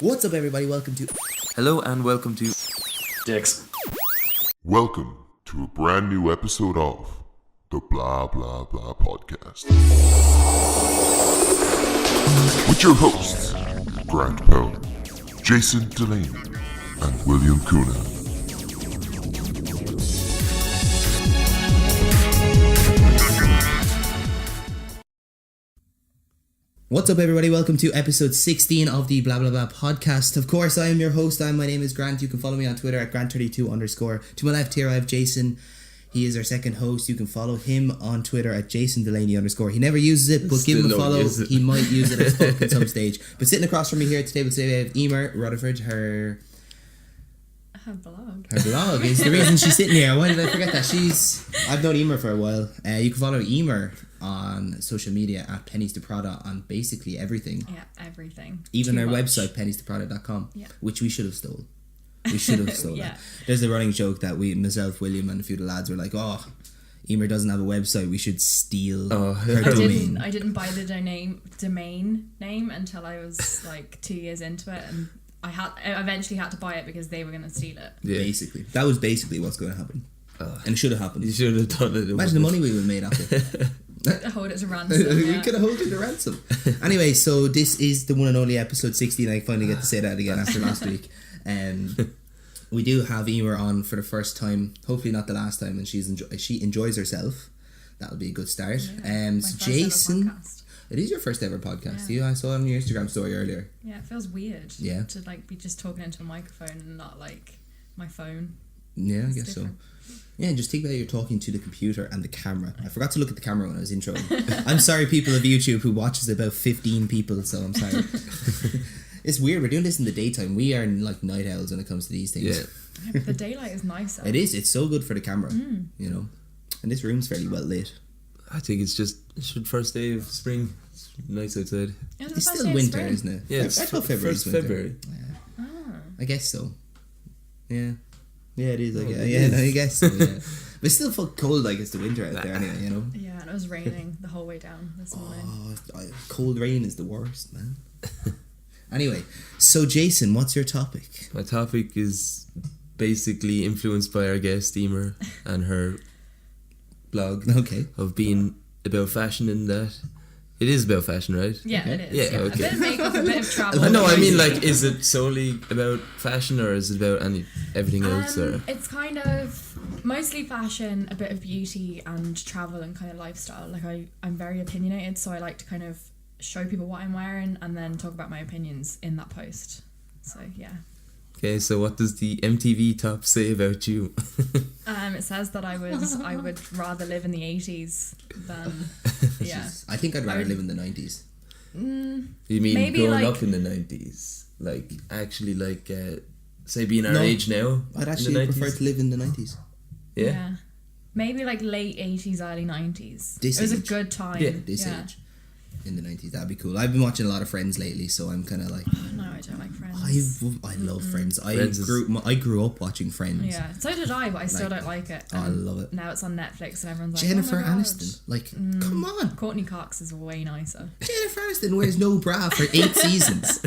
What's up, everybody? Welcome to... Hello and welcome to... Dicks. Welcome to a brand new episode of the Blah Blah Blah Podcast. With your hosts, Grant Pell, Jason Delaney, and William Kuna. What's up, everybody? Welcome to episode 16 of the Blah Blah Blah Podcast. Of course, I am your host. My name is Grant. You can follow me on Twitter at Grant32_. To my left here, I have Jason. He is our second host. You can follow him on Twitter at JasonDelaney_. He never uses it, but give him a follow. He might use it as fuck at some stage. But sitting across from me here today we have Emer Rutherford. Her blog is the reason she's sitting here. Why did I forget that? I've known Emer for a while. You can follow Emer on social media at Penneys To Prada on basically everything. Yeah, everything. Even our website, PenneysToPrada.com, which we should have stole. We should have stolen. Yeah. There's a running joke that myself, William, and a few of the lads were like, "Oh, Emer doesn't have a website. We should steal her domain." I didn't buy the domain name until I was like 2 years into it, and I eventually had to buy it because they were going to steal it. Yeah. Basically, that was basically what's going to happen, and it should have happened. You should have done it. Imagine the money we would have made after. Hold it to ransom. We could have held it to ransom. Anyway, so this is the one and only episode 16. I finally get to say that again after last week. We do have Emer on for the first time, hopefully not the last time, and she enjoys herself. That'll be a good start. So Jason, it is your first ever podcast. Yeah. I saw it on your Instagram story earlier. Yeah, it feels weird. Yeah. To like be just talking into a microphone and not like my phone. Yeah, It's I guess different. so. Yeah, just think about you're talking to the computer and the camera. I forgot to look at the camera when I was introing. I'm sorry, people of YouTube who watches about 15 people, so I'm sorry. It's weird, we're doing this in the daytime. We are like night owls when it comes to these things. Yeah. Yeah, but the daylight is nicer. It is, it's so good for the camera, you know. And this room's fairly well lit. I think it's first day of spring. It's nice outside. Yeah, It's still winter, isn't it? Yeah, I thought February's winter. February. Yeah. I guess so. Yeah. Yeah, it is. I guess so, yeah. But it's still fucking cold like it's the winter out there anyway, you know? Yeah, and it was raining the whole way down this morning. Cold rain is the worst, man. Anyway, so Jason, what's your topic? My topic is basically influenced by our guest Emer and her blog. Okay. Of being about fashion in that. It is about fashion, right? Yeah, Okay. it is. Yeah, A okay. bit of makeup, a bit of travel. I know, I mean, like, is it solely about fashion or is it about everything else? Or It's kind of mostly fashion, a bit of beauty and travel and kind of lifestyle. Like I'm very opinionated, so I like to kind of show people what I'm wearing and then talk about my opinions in that post. So yeah. Okay, so what does the MTV top say about you? It says that I would rather live in the 80s than yeah. I think I'd rather live in the 90s. You mean Maybe growing like- up in the 90s? Like, actually, like, say being our No, age now? I'd in actually the prefer 90s? to live in the 90s. Yeah? Maybe like late 80s, early 90s. This it was a age. good time. Yeah, This age. In the 90s, that'd be cool. I've been watching a lot of Friends lately, so I'm kind of like... Oh, no, I don't like Friends. I love Friends. I grew up watching Friends. Yeah, so did I, but I still don't like it. Oh, I And love it. Now it's on Netflix and everyone's like, Jennifer oh my God. Aniston. Like, come on. Courtney Cox is way nicer. Jennifer Aniston wears no bra for 8 seasons.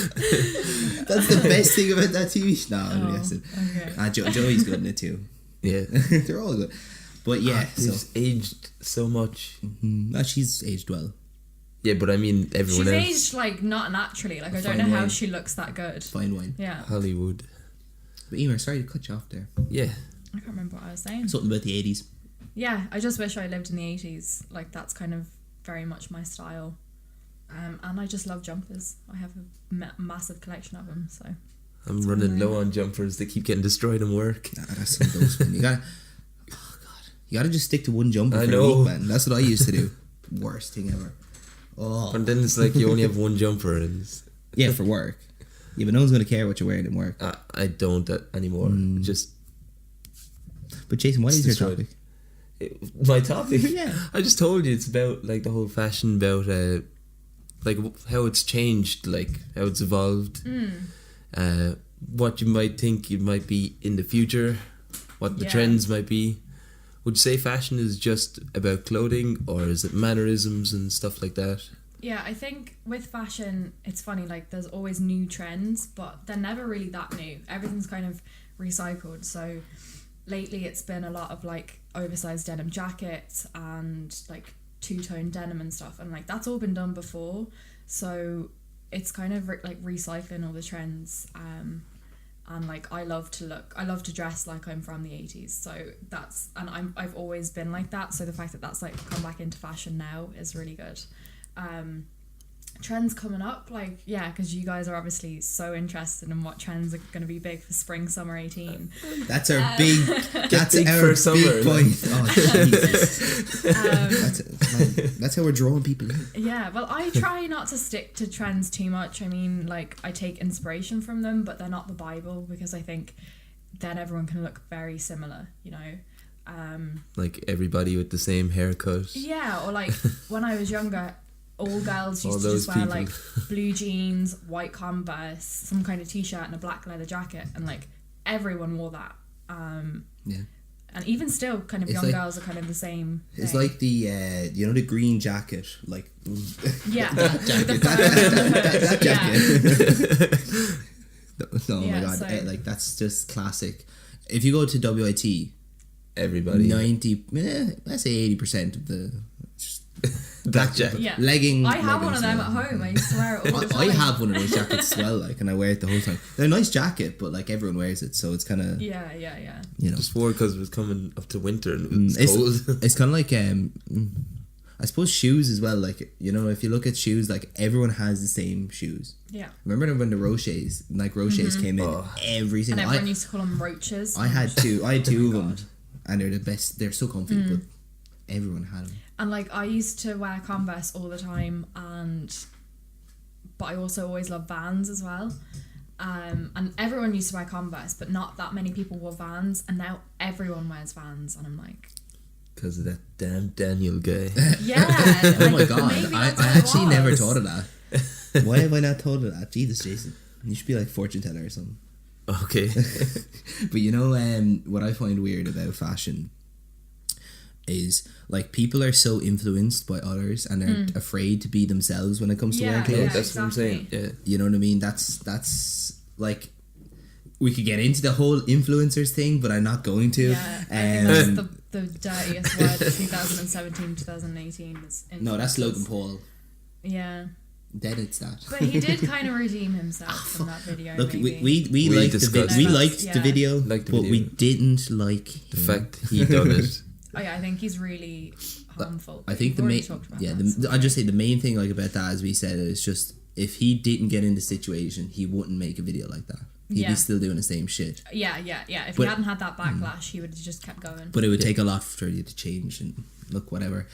That's the best thing about that TV show. No, I'm guessing. Okay. Joey's good in it too. Yeah. They're all good. But yeah, so... She's aged so much. No, she's aged well. Yeah, but I mean everyone She's else. aged like not naturally. Like I don't Fine know how wine. she looks that good. Fine wine. Yeah. Hollywood. But Emer, sorry to cut you off there. Yeah. I can't remember what I was saying. Something about the 80s. Yeah, I just wish I lived in the 80s. Like that's kind of very much my style. And I just love jumpers. I have a massive collection of them. So I'm running low on jumpers. They keep getting destroyed in work. Nah, that's some of those, man. You gotta... Oh, God. You gotta just stick to one jumper I for know. a week, man. That's what I used to do. Worst thing ever. Oh. And then it's like you only have one jumper. And Yeah, for work. Yeah, but no one's gonna care what you're wearing in work. I don't anymore. Just But Jason, what is your destroyed. topic? My topic? Yeah. I just told you it's about like the whole fashion, about like how it's changed, like how it's evolved, what you might think it might be in the future, what the trends might be. Would you say fashion is just about clothing, or is it mannerisms and stuff like that? Yeah, I think with fashion, it's funny, like there's always new trends, but they're never really that new. Everything's kind of recycled. So lately it's been a lot of like oversized denim jackets and like two-tone denim and stuff, and like that's all been done before. So it's kind of like recycling all the trends. And like I love to dress like I'm from the 80s, so I've always been like that, so the fact that that's like come back into fashion now is really good. Trends coming up, like, yeah, because you guys are obviously so interested in what trends are going to be big for spring summer 18. That's our big summer, big point. Oh Jesus. That's how we're drawing people in. Yeah, well, I try not to stick to trends too much. I mean, like, I take inspiration from them, but they're not the Bible, because I think then everyone can look very similar, you know. Like everybody with the same haircut. Yeah, or like when I was younger, all girls used All to those just wear people. like blue jeans, white Converse, some kind of t-shirt and a black leather jacket, and like everyone wore that. Yeah. And even still, kind of It's young like- girls are kind of the same It's thing. like the you know, the green jacket, like Yeah. that jacket, that jacket. Oh Yeah, my god, so- like that's just classic. If you go to WIT, Everybody. 90, let's say 80% of the That jacket. Yeah. legging. I have one of them leggings, at home. I used to wear it all the time. I have one of those jackets as well, like, and I wear it the whole time. They're a nice jacket, but like everyone wears it, so it's kind of Yeah. you know. Just wore because it was coming up to winter and it was cold. It's kind of like I suppose shoes as well. Like, you know, if you look at shoes, like everyone has the same shoes. Yeah. Remember when the Roches came in every And single. everyone used to call them roaches. I had two of them, God. and they're the best. They're so comfy, but everyone had them. And like I used to wear Converse all the time, but I also always loved Vans as well. And everyone used to wear Converse, but not that many people wore Vans, and now everyone wears Vans, and I'm like, Because of that damn Daniel guy. yeah. Oh my god! maybe I that's what it actually never was. thought of that. Why have I not thought of that? Jesus, Jason, you should be like fortune teller or something. Okay. But you know, what I find weird about fashion is like people are so influenced by others and they're afraid to be themselves when it comes to wearing Yeah, clothes. yeah. That's what I'm saying. exactly. Yeah. You know what I mean? That's like, we could get into the whole influencers thing, but I'm not going to. Yeah, I think that's the dirtiest word. 2017, 2018 is No, that's influencers. Logan Paul. Yeah, Then it's that. but he did kind of redeem himself from that video. Look, maybe. we liked discussed we that. liked the Yeah. video, Liked the but we video. didn't like The him. fact he done it. Oh, yeah, I think he's really harmful. I think We've already the talked about main, that, so- I just say the main thing like about that, as we said, is just if he didn't get in the situation, he wouldn't make a video like that. He'd Yeah. be still doing the same shit. Yeah. If But- he hadn't had that backlash, he would have just kept going. But it would take a lot for you to change and look whatever.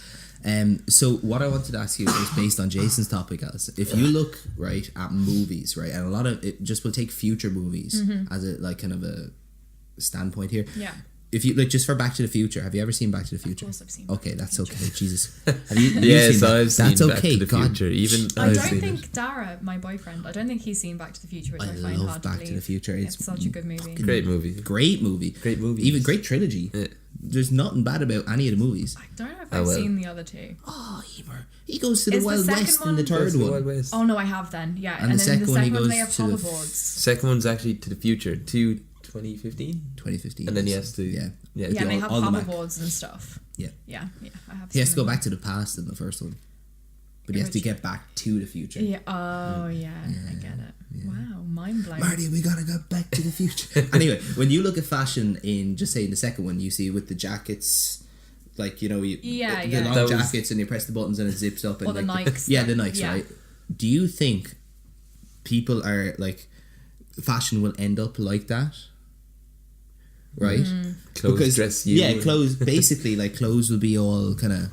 So what I wanted to ask you is based on Jason's topic, Alice. If you look right at movies, right, and a lot of it just will take future movies as a like kind of a standpoint here. Yeah. If you like, just for Back to the Future, have you ever seen Back to the Future? course I've seen Okay, Back that's to the okay. Jesus, have you? Yes, seen that? I've seen That's Back okay. to the God, Future. Even I I've don't seen think it. Dara, my boyfriend, I don't think he's seen Back to the Future, which I, I find love hard Back to to believe. the Future. It's such a good movie. Great movie. Great movie. Great movie. Even great trilogy. Yeah. There's nothing bad about any of the movies. I don't know if Oh, I've well. seen the other two. Oh, Emer. He goes to the Is the Wild second West in one- the third Goes to the one. Wild West. Oh no, I have then. Yeah, And the then second the one he second one they goes have to the hoverboards. Second one's actually to the future, to 2015. 2015. And then he has to. Yeah. Yeah. Yeah, the- they have all the Mac. hoverboards and stuff. Yeah. Yeah, I have. He has to seen go them. back to the past in the first one. But he has to Which- get back to the future. Yeah. Oh yeah, I get it. Wow, mind blown. Marty, we gotta go back to the future. Anyway, when you look at fashion in, just say in the second one, you see with the jackets, like, you know, the Yeah. long That was- jackets, and you press the buttons and it zips up. And Or the like Nikes. yeah, the Nikes, Yeah. right? Do you think people are like, fashion will end up like that? Right? Clothes dress you. Yeah, clothes, basically, like, clothes will be all kind of,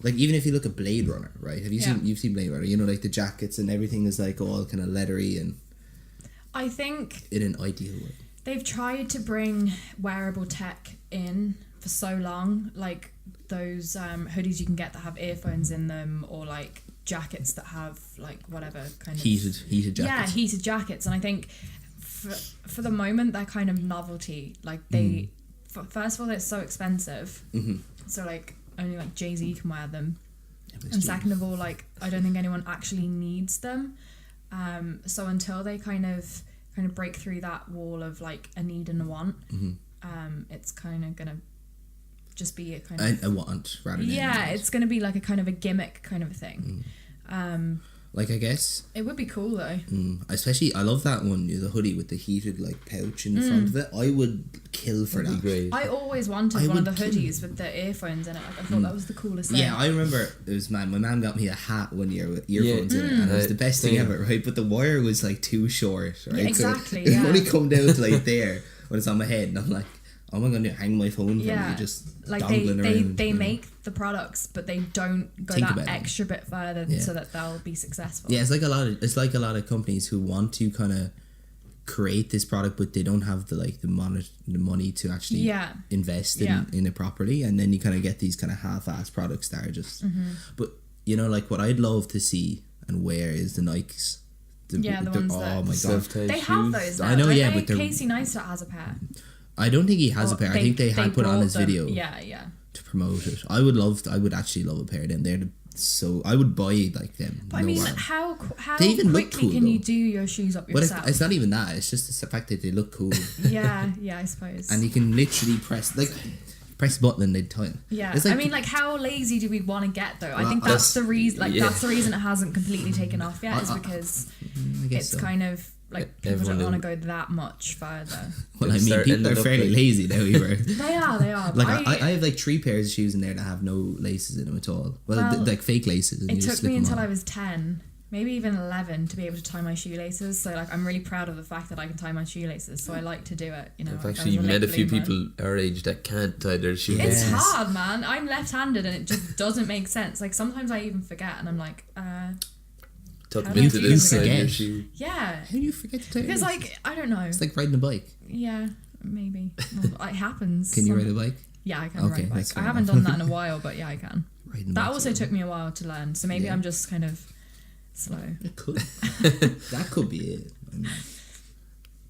like, even if you look at Blade Runner, right? Have you Yeah. you've seen Blade Runner, you know, like the jackets and everything is like all kind of leathery and I think in an ideal way. they've tried to bring wearable tech in for so long, like those hoodies you can get that have earphones in them, or like jackets that have like whatever kind of Heated jackets. Yeah, heated jackets, and I think for the moment they're kind of novelty. Like they, first of all, they're so expensive, so like only like Jay-Z can wear them. And second of all, like, I don't think anyone actually needs them. So until they kind of break through that wall of like a need and a want, it's kind of gonna just be a kind of a want rather than it's gonna be like a kind of a gimmick kind of a thing. Like, I guess It would be cool though. especially I love that one, the hoodie with the heated like pouch in the front of it. I would kill for That'd that. be great. I always wanted I one of the would kill. hoodies with the earphones in it. Like, I thought that was the coolest thing. Yeah, I remember it was my mum got me a hat one year with earphones in it, and it was the best thing Same. ever, right? But the wire was like too short, right? Yeah, exactly, So it yeah. only come down to like there when it's on my head, and I'm like, oh my god, hang my phone from me, just like dangling around. they you know? make the products, but they don't go Think that about it. extra bit further Yeah. so that they'll be successful. Yeah, it's like a lot of companies who want to kind of create this product, but they don't have the money to actually invest in it properly, and then you kind of get these kind of half-assed products that are just. But you know, like what I'd love to see and wear is the Nikes. The ones oh that- my god, Self-tied They have shoes. those now. I know, don't yeah, they? but they're- Casey Neistat has a pair. I don't think he has a Or pair. I think they had put on brought his them. video Yeah. to promote it. I would actually love a pair of them. I would buy like them. But I no mean, matter. how They even look quickly cool, can you though. do your shoes up But yourself? it's not even that. It's just the fact that they look cool, yeah, I suppose. and you can literally press the button and they tighten. Yeah, It's like, I mean, like, how lazy do we want to get though? I Well, think that's the reason. Like, yeah. that's the reason it hasn't completely taken off yet. Is because I guess it's so. kind of like people Everyone don't want to in- go that much further. Well, I They mean, start people are ending up fairly like- lazy now. Emer. They are. Like but I have like 3 pairs of shoes in there that have no laces in them at all. Well, like fake laces. And it you just took slip me them until on. I was 10, maybe even 11, to be able to tie my shoelaces. So like, I'm really proud of the fact that I can tie my shoelaces. So I like to do it. You know, I've like, I actually was met a late few bloomer. people our age that can't tie their shoes. It's Yes. hard, man. I'm left-handed, and it just doesn't make sense. Like, sometimes I even forget, and I'm like, Tuck How them do into you the inside forget? your shoe. yeah, How do you forget to tie because your like, I don't know. It's like riding a bike. Yeah, maybe. Well, it happens. Can you ride a bike? Yeah, I can Okay, ride a bike. that's I fair haven't enough. done that in a while, but yeah, I can. Riding a That bike's also a- took me a while to learn, so maybe Yeah. I'm just kind of slow. It could. That could be it. I mean,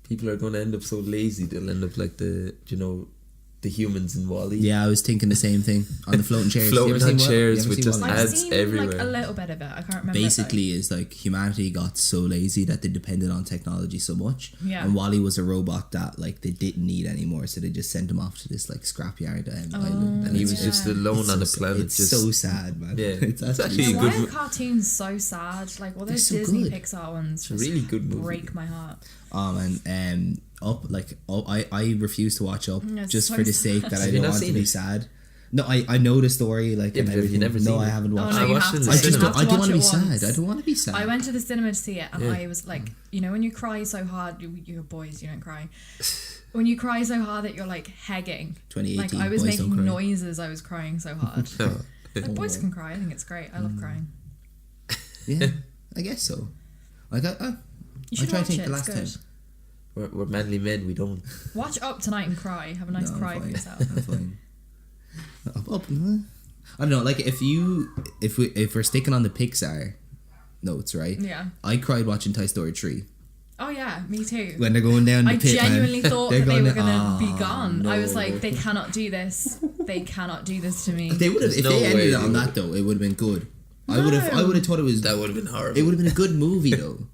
People are going to end up so lazy they'll end up like the humans in Wall-E. yeah, I was thinking the same thing on the floating chairs. Floating You ever on seen chairs You ever with seen just Wall-E? I've ads seen like everywhere. a little bit of it. I can't remember. Basically, is like humanity got so lazy that they depended on technology so much. Yeah. And Wally was a robot that like they didn't need anymore, so they just sent him off to this like scrapyard island, And he it's was Yeah. just alone on the planet. It's just so sad, man. Yeah. it's It's actually actually though. a Why good are mo- cartoons so sad? Like, all those so Disney good. Pixar ones a just really good movie. break my heart. And I refuse to watch Up Yeah, it's just so for the sake that I Have you don't not want to seen be it? sad. No, I know the story like Yeah, and but have you everything. never No, seen I it? haven't watched no, I it. you watched have it in to. the I just You cinema. have don't. I don't watch want to it be sad. once. I don't want to be sad. I went to the cinema to see it, and Yeah. I was like, you know, when you cry so hard, you're boys, you don't cry. When you cry so hard that you're like hegging, 2018. like I was Boys Don't making Cry. noises. I was crying so hard. Oh. Like, boys can cry. I think it's great. I love crying. Yeah, I guess so. Like I You should try to watch think it. the It's last good. time. We're manly men. We don't. Watch Up tonight and cry. Have a nice No, I'm cry for fine. yourself. I'm fine. Up, I don't know. Like if we're sticking on the Pixar notes, right? Yeah. I cried watching Toy Story 3 Oh yeah, me too. when they're going down the I pit. genuinely man. thought They're that they going were down- gonna be Oh, gone. I was no. like, they cannot do this. They cannot do this to me. They would have There's if no they ended way it on they that though. It would have been good. No. I would have thought it was. That would have been horrible. It would have been a good movie though.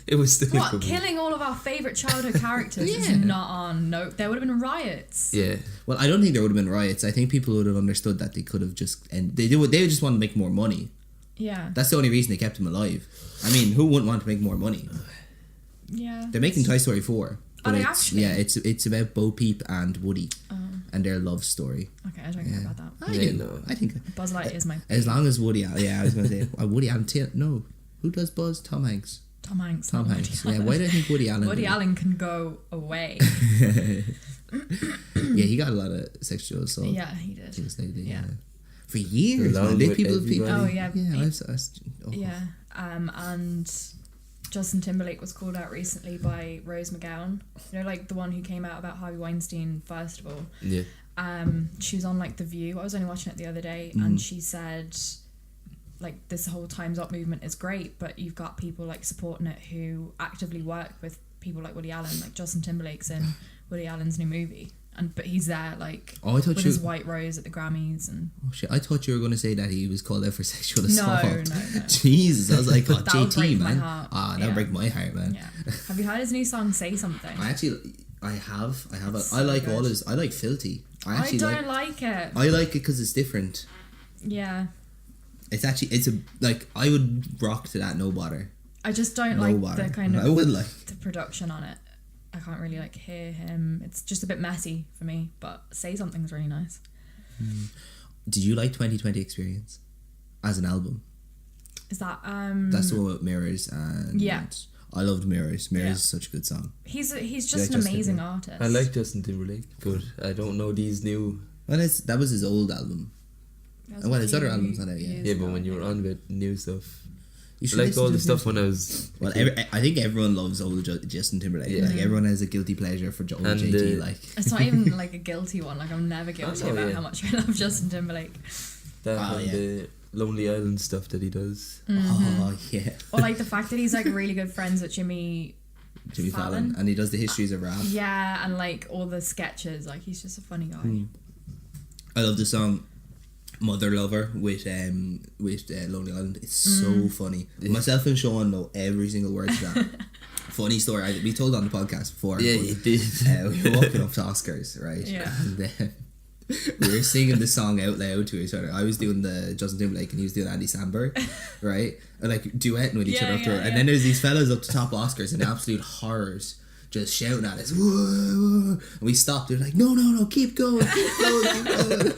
It was still a What, good movie. killing all of our favourite childhood characters is Yeah. not on. No, there would have been riots. Yeah. Well, I don't think there would have been riots. I think people would have understood that they could have just and they just want to make more money. Yeah. That's the only reason they kept him alive. I mean, who wouldn't want to make more money? Yeah. They're making Toy Story 4. Are they it's, actually? Yeah, it's about Bo Peep and Woody Oh, and their love story. okay, I don't care about that. I Yeah, do. no. I think Buzz Lightyear is my as long as Woody Allen. Yeah, I was going to say Woody Allen. No, who does Buzz? Tom Hanks. Tom Hanks. Tom not Hanks. Woody Yeah, Allen. why do I think Woody Allen? Woody Allen can go away. Yeah, he got a lot of sexual assault. Yeah, he did. Things like that, Yeah. For years, Along man. Did with people. everybody. Oh, yeah. Yeah, oh. Yeah. And Justin Timberlake was called out recently by Rose McGowan. You know, like the one who came out about Harvey Weinstein first of all. Yeah. She was on like The View. I was only watching it the other day, and she said, like, this whole Time's Up movement is great, but you've got people like supporting it who actively work with people like Woody Allen. Like Justin Timberlake's in Woody Allen's new movie, but he's there like Oh, I thought with you. his white rose at the Grammys and. Oh shit! I thought you were going to say that he was called out for sexual assault. No. Jesus, I was like, oh, That'll JT, break my man. heart. Ah, that'll Yeah. break my heart, man. Yeah. Have you heard his new song "Say Something"? I have. It's I like so all good. his. I like Filthy. I don't like it. I like it because it's different. Yeah. It's a like I would rock to that no bother. I just don't No like bother. the kind I of would like. the production on it. I can't really like hear him. It's just a bit messy for me. But "Say Something's really nice. Did you like 2020 Experience as an album? Is that That's the one with Mirrors and Yeah. I loved Mirrors. Mirrors Yeah. is such a good song. he's like just an Justin amazing Timberlake? artist. I like Justin Timberlake, but I don't know these new. Well, that was his old album. That was well, a his few other album's not out yet. years Yeah, but ago, when you were yeah. on about new stuff, You I should liked listen all to the his stuff new when I was. Well, a kid. I think everyone loves old Justin Timberlake. Yeah. Like everyone has a guilty pleasure for old And, JT. Like It's not even like a guilty one. Like I'm never guilty Oh, about yeah. how much I love Justin Timberlake. that Oh, and yeah. the Lonely Island stuff that he does. oh yeah, Or like the fact that he's like really good friends with Jimmy Fallon, and he does the histories of rap. Yeah, and like all the sketches. Like he's just a funny guy. I love the song Mother Lover with Lonely Island. It's so funny. Myself and Sean know every single word to that. Funny story. We told on the podcast before. Yeah, but, you did. we were walking up to Oscars, right? Yeah. And then we were singing the song out loud to each other. I was doing the Justin Timberlake and he was doing Andy Samberg, right? And like duetting with each Yeah, other up to yeah, it. And yeah. then there's these fellas up the top of Oscars and absolute horrors just shouting at us. Whoa, whoa. And we stopped. They're like, no, keep going, keep going.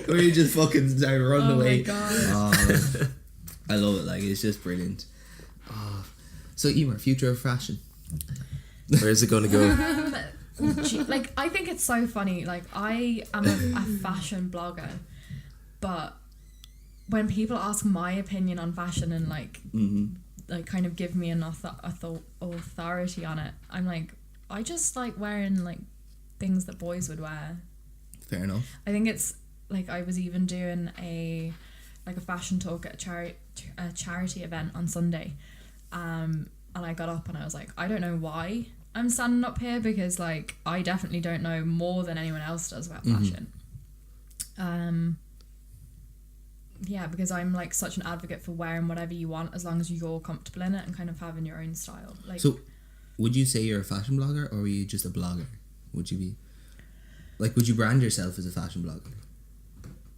We just fucking started running Oh my away. God. Oh, I love it. Like it's just brilliant. Oh. So Emer, future of fashion. Where's it gonna go? Like I think it's so funny. Like I am a fashion blogger, but when people ask my opinion on fashion and like kind of give me an authority on it, I'm like, I just like wearing like things that boys would wear. Fair enough. I think it's like I was even doing a fashion talk at a charity event on Sunday, and I got up and I was like, I don't know why I'm standing up here because like I definitely don't know more than anyone else does about fashion. Yeah, because I'm like such an advocate for wearing whatever you want as long as you're comfortable in it and kind of having your own style. Like, So, would you say you're a fashion blogger or are you just a blogger? Would you be like? Would you brand yourself as a fashion blogger?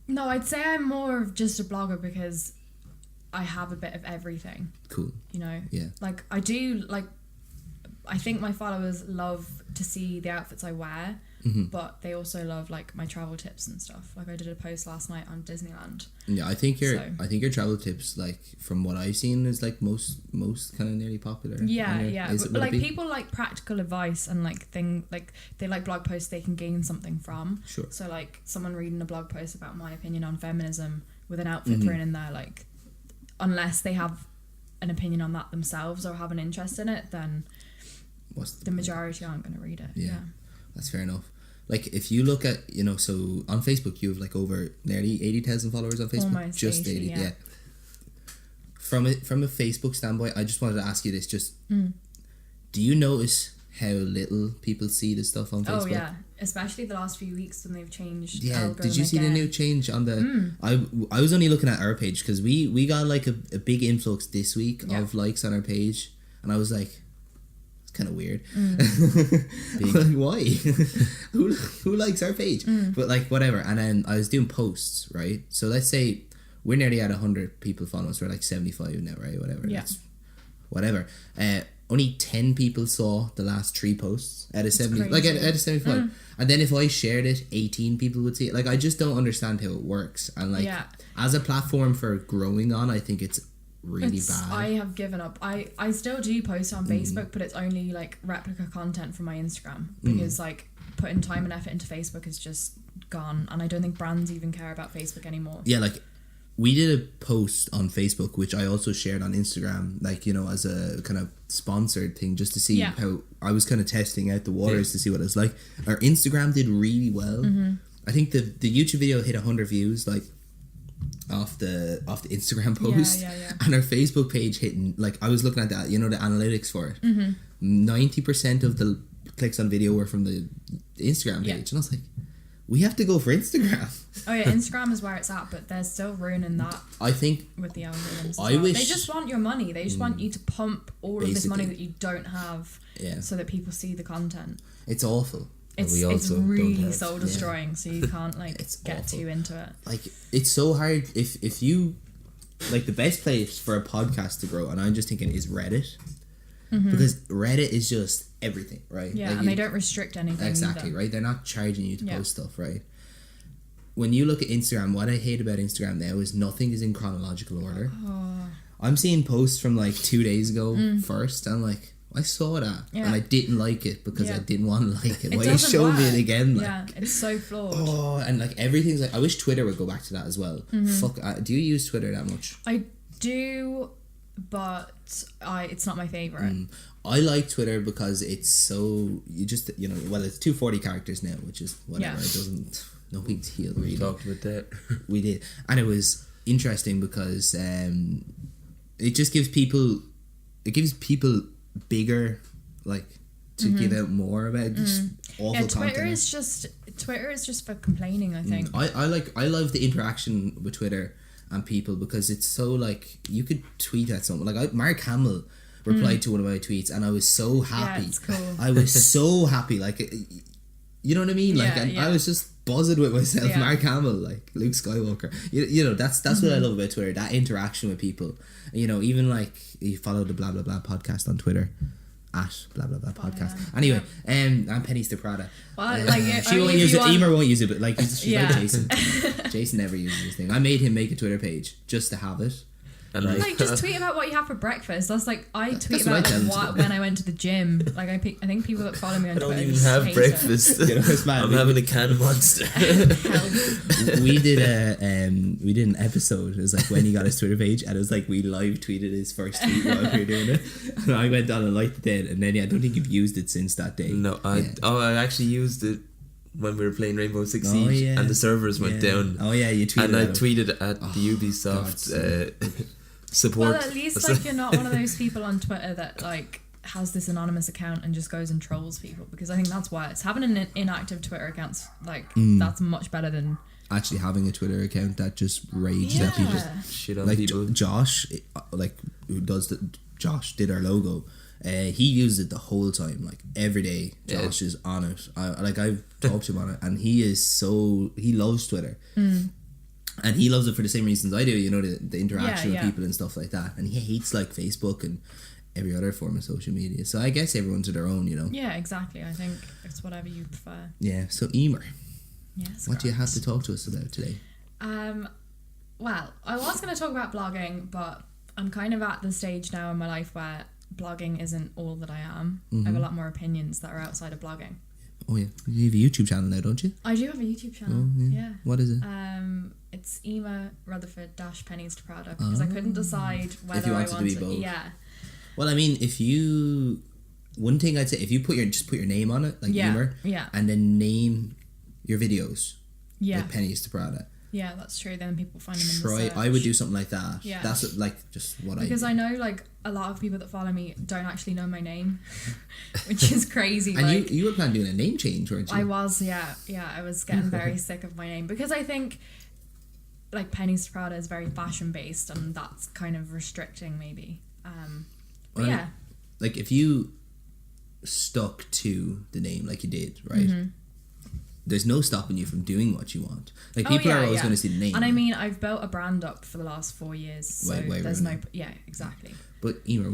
no, I'd say I'm more of just a blogger because I have a bit of everything. Cool. You know, Yeah. like I do like. I think my followers love to see the outfits I wear, but they also love like my travel tips and stuff. Like I did a post last night on Disneyland. Yeah, I think your So- travel tips, like from what I've seen, is like most kind of nearly popular. Yeah, on your- yeah. is it- But would it like be? people like practical advice and like they like blog posts they can gain something from. Sure. So like someone reading a blog post about my opinion on feminism with an outfit thrown in there, like unless they have an opinion on that themselves or have an interest in it, then What's the majority aren't going to read it. Yeah. Yeah. That's fair enough. Like if you look at so on Facebook you have like over nearly 80,000 followers on Facebook. Almost just 80, yeah. From a Facebook standpoint, I just wanted to ask you this: do you notice how little people see the stuff on Facebook? Oh yeah, especially the last few weeks when they've changed. the Yeah, did algorithm you see the again. new change on the? I was only looking at our page because we got like a big influx this week Yeah. of likes on our page, and I was like, it's kind of weird. Like, why? who likes our page? But like whatever. And then I was doing posts, right? So let's say we're nearly at 100 people following us. We're like 75 now, right? Whatever. Yeah. That's whatever. Only 10 people saw the last 3 posts out of 70. crazy. Like out of 75. And then if I shared it, 18 people would see it. Like I just don't understand how it works. And like Yeah. as a platform for growing on, I think it's really bad. I have given up. I still do post on Facebook, but it's only like replica content from my Instagram because like putting time and effort into Facebook is just gone, and I don't think brands even care about Facebook anymore. Yeah, like we did a post on Facebook which I also shared on Instagram, like as a kind of sponsored thing, just to see Yeah. how I was kind of testing out the waters to see what it was like. Our Instagram did really well. I think the YouTube video hit 100 views like off the Instagram post, yeah. and our Facebook page hit, like I was looking at that, the analytics for it. 90% of the clicks on video were from the Instagram page. Yeah. And I was like, we have to go for Instagram. Oh yeah, Instagram is where it's at, but they're still ruining that I think with the algorithms. as I well. wish- They just want your money. They just want you to pump all of this money Basically. that you don't have, Yeah. so that people see the content. it's awful. It's we also don't really have- soul destroying, so you can't like It's get awful. too into it. Like, it's so hard if you like, the best place for a podcast to grow, and I'm just thinking, is Reddit. Because Reddit is just everything, right? Yeah, Like, and they don't restrict anything. exactly, either. right? They're not charging you to Yeah. post stuff, right? When you look at Instagram, what I hate about Instagram now is nothing is in chronological order. Oh, I'm seeing posts from like 2 days ago first, and I'm like, I saw that, Yeah. and I didn't like it because I Yeah. didn't want to like it. it Why you doesn't showed me work. it again? Like, Yeah, it's so flawed. oh, and like everything's like, I wish Twitter would go back to that as well. Fuck, do you use Twitter that much? I do, but it's not my favorite. I like Twitter because it's so, you just, you know, well, it's 240 characters now, which is whatever. Yeah. It doesn't, no big deal We really. talked about that. We did, and it was interesting because it just gives people, bigger, like, to give out more about just awful Yeah, Twitter content. is just for complaining, I think. I love the interaction with Twitter and people because it's so, like, you could tweet at someone like Mark Hamill replied to one of my tweets and I was so happy. it's cool. I was so happy, like, you know what I mean? Like, Yeah, and yeah. I was just buzzing with myself. Yeah. Mark Hamill, like Luke Skywalker. You know, that's what I love about Twitter. That interaction with people. You know, even like you follow the blah blah blah podcast on Twitter. At blah blah blah podcast. Anyway, I'm Penneys To Prada. Well, like, She won't use it. Emer won't use it, but like she's Yeah. like Jason. Jason never uses this thing. I made him make a Twitter page just to have it. And Like, just tweet about what you have for breakfast. That's like, I tweet that's what I about tell them to. when I went to the gym. Like, I think people that follow me on I don't Twitter even just have hate breakfast. You know, it's mad. I'm having a can of Monster. it. we did an episode. It was like when he got his Twitter page, and it was like we live tweeted his first tweet while we were doing it. And I went on and liked it, and then I don't think you've used it since that day. No, Yeah. I actually used it when we were playing Rainbow Six Oh, Siege, yeah. and the servers went Yeah. down. Oh yeah, you tweeted. And I at him. tweeted at the God, Ubisoft so- support. Well, at least like you're not one of those people on Twitter that like has this anonymous account and just goes and trolls people, because I think that's worse. Having an inactive Twitter account's like that's much better than Actually having a Twitter account that just rages at people. Shit on Like people. Josh, like who does the Josh did our logo. He used it the whole time, like every day. Josh is on it. I've talked to him on it, and he loves Twitter, and he loves it for the same reasons I do. You know, the interaction with people and stuff like that. And he hates like Facebook and every other form of social media. So I guess everyone's to their own, you know. Yeah, exactly. I think it's whatever you prefer. Yeah. So Emer, Yes. what do you have to talk to us about today? Well, I was going to talk about blogging, but I'm kind of at the stage now in my life where blogging isn't all that I am. I have a lot more opinions that are outside of blogging. Oh yeah, you have a YouTube channel now, don't you? I do have a YouTube channel. Oh yeah. Yeah. What is it? It's Emer Rutherford Penneys To Prada, because I couldn't decide whether you I wanted to be wanted. both. Yeah. Well, I mean, one thing I'd say, if you put your name on it, like Yeah. Emer, Yeah. and then name your videos, Yeah. like Penneys To Prada. Yeah, that's true. Then people find them in the search. I would do something like that. Yeah. That's what, like just what Because I I know like a lot of people that follow me don't actually know my name, which is crazy. And like, you were planning doing a name change, weren't you? I was, yeah. I was getting very sick of my name, because I think like Penneys To Prada is very fashion based, and that's kind of restricting maybe. But Well, yeah, like if you stuck to the name like you did, right? There's no stopping you from doing what you want. Like people are always going to see the name. And I mean, I've built a brand up for the last 4 years, so Wait, there's really? no, yeah, exactly. But Emer,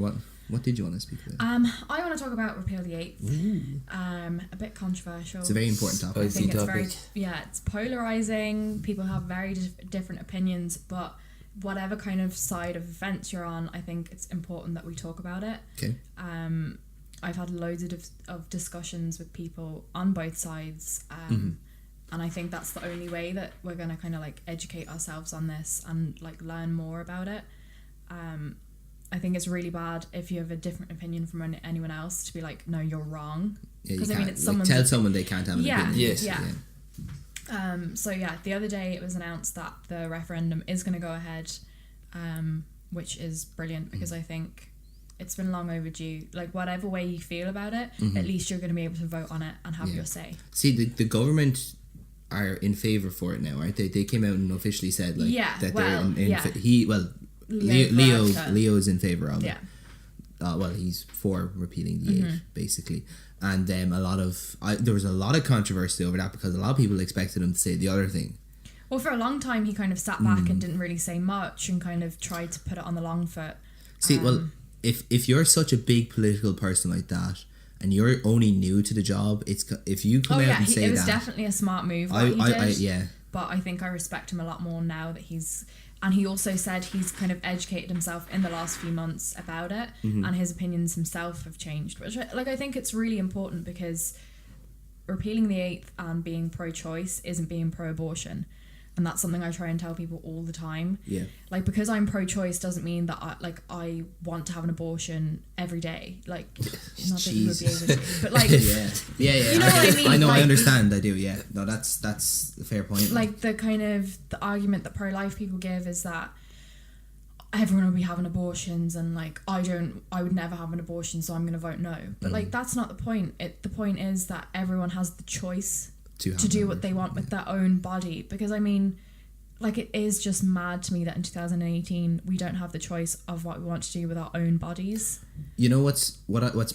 what did you want to speak about? I want to talk about Repeal the 8th. A bit controversial. It's a very important topic. I think it's topic. it's polarizing. People have very different opinions, but whatever kind of side of the fence you're on, I think it's important that we talk about it. Okay. I've had loads of discussions with people on both sides, and I think that's the only way that we're going to kind of like educate ourselves on this and like learn more about it. I think it's really bad if you have a different opinion from anyone else to be like, no, you're wrong. Yeah, Because you I mean, can't, it's like, someone's tell someone they can't have an Yeah, opinion. Yes. yeah. So yeah, the other day it was announced that the referendum is going to go ahead, which is brilliant because I think it's been long overdue. Like, whatever way you feel about it, at least you're going to be able to vote on it and have your say. See, the government are in favour for it now, aren't they? They came out and officially said that they're Leo's in favour of it. Well, he's for repealing the 8 basically, and there was a lot of controversy over that because a lot of people expected him to say the other thing. Well, for a long time he kind of sat back and didn't really say much and kind of tried to put it on the long foot. See, well, if you're such a big political person like that and you're only new to the job, if you come out and say that, it was definitely a smart move. But I think I respect him a lot more now that and he also said he's kind of educated himself in the last few months about it, and his opinions himself have changed, which I think it's really important, because repealing the 8th and being pro-choice isn't being pro-abortion. And that's something I try and tell people all the time. Yeah. Like, because I'm pro-choice doesn't mean that I want to have an abortion every day. Like, not that you would be able to, but like, yeah. You know what I mean? I know, like, I understand. I do. Yeah. No, that's a fair point. Like, the argument that pro-life people give is that everyone will be having abortions, and like I would never have an abortion, so I'm going to vote no. But like, that's not the point. The point is that everyone has the choice to do what they want with their own body. Because I mean, like, it is just mad to me that in 2018 we don't have the choice of what we want to do with our own bodies. You know what's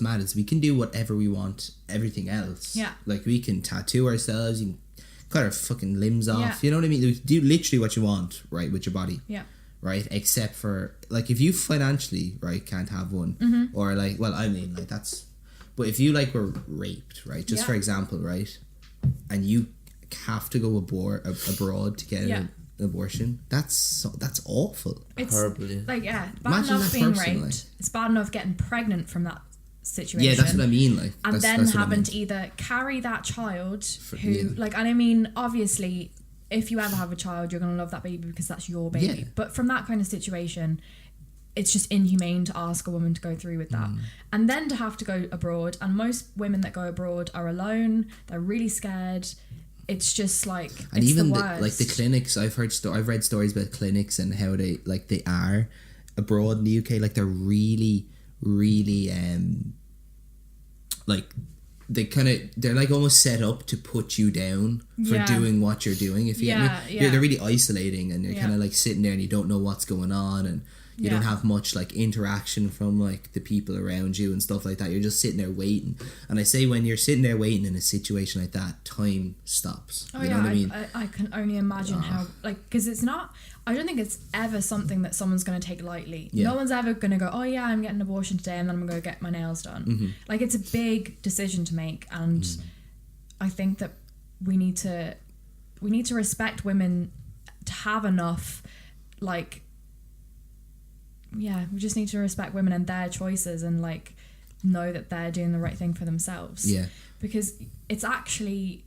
mad is we can do whatever we want, everything else. Yeah. Like, we can tattoo ourselves, you can cut our fucking limbs off. Yeah. You know what I mean? You can do literally what you want, right, with your body. Yeah. Right, except for, like, if you financially, right, can't have one, or like, well, I mean, like, that's, but if you like were raped, right, just for example, right, and you have to go abroad to get an abortion, that's awful. It's horrible. Yeah. Like, bad Imagine enough being raped. Like, it's bad enough getting pregnant from that situation. Yeah, that's what I mean. Like, and then having to either carry that child like, and I mean, obviously, if you ever have a child, you're going to love that baby because that's your baby. Yeah. But from that kind of situation, it's just inhumane to ask a woman to go through with that. And then to have to go abroad. And most women that go abroad are alone. They're really scared. It's just like, and it's even the worst. the clinics, I've read stories about clinics and how they are abroad in the UK. Like, they're really, really, like, they're like almost set up to put you down for doing what you're doing. If you get me, they're really isolating, and you're kind of like sitting there and you don't know what's going on, and you don't have much like interaction from like the people around you and stuff like that. You're just sitting there waiting. And I say, when you're sitting there waiting in a situation like that, time stops. Oh, you know what I mean? I can only imagine how, like, because it's not, I don't think it's ever something that someone's going to take lightly. No one's ever going to go, oh yeah, I'm getting an abortion today and then I'm going to go get my nails done. Like, it's a big decision to make, and I think that we need to respect women to have enough, like, we just need to respect women and their choices, and like know that they're doing the right thing for themselves. Yeah. Because it's actually,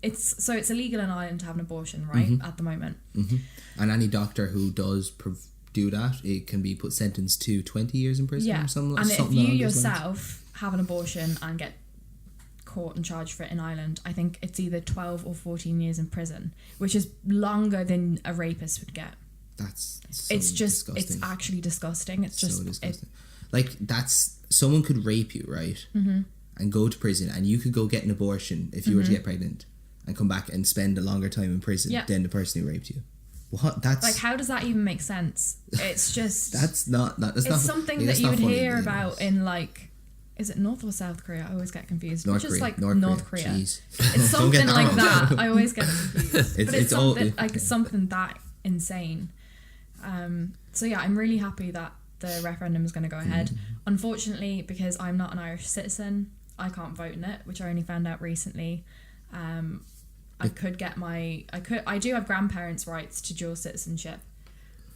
it's illegal in Ireland to have an abortion, right? At the moment. And any doctor who does do that, it can be sentenced to 20 years in prison or something like that. And if you yourself have an abortion and get caught and charged for it in Ireland, I think it's either 12 or 14 years in prison, which is longer than a rapist would get. That's it's just disgusting. It's actually disgusting. It's just so disgusting. Like, that's, someone could rape you, right? And go to prison, and you could go get an abortion if you were to get pregnant and come back and spend a longer time in prison than the person who raped you. What? That's like, how does that even make sense? It's just that's not something that you would hear about in, like, is it North or South Korea? I always get confused. North Korea. Jeez. It's something like that. I always get confused. But it's something all, something that insane. So yeah, I'm really happy that the referendum is going to go ahead. Unfortunately, because I'm not an Irish citizen, I can't vote in it, which I only found out recently. I do have grandparents' rights to dual citizenship,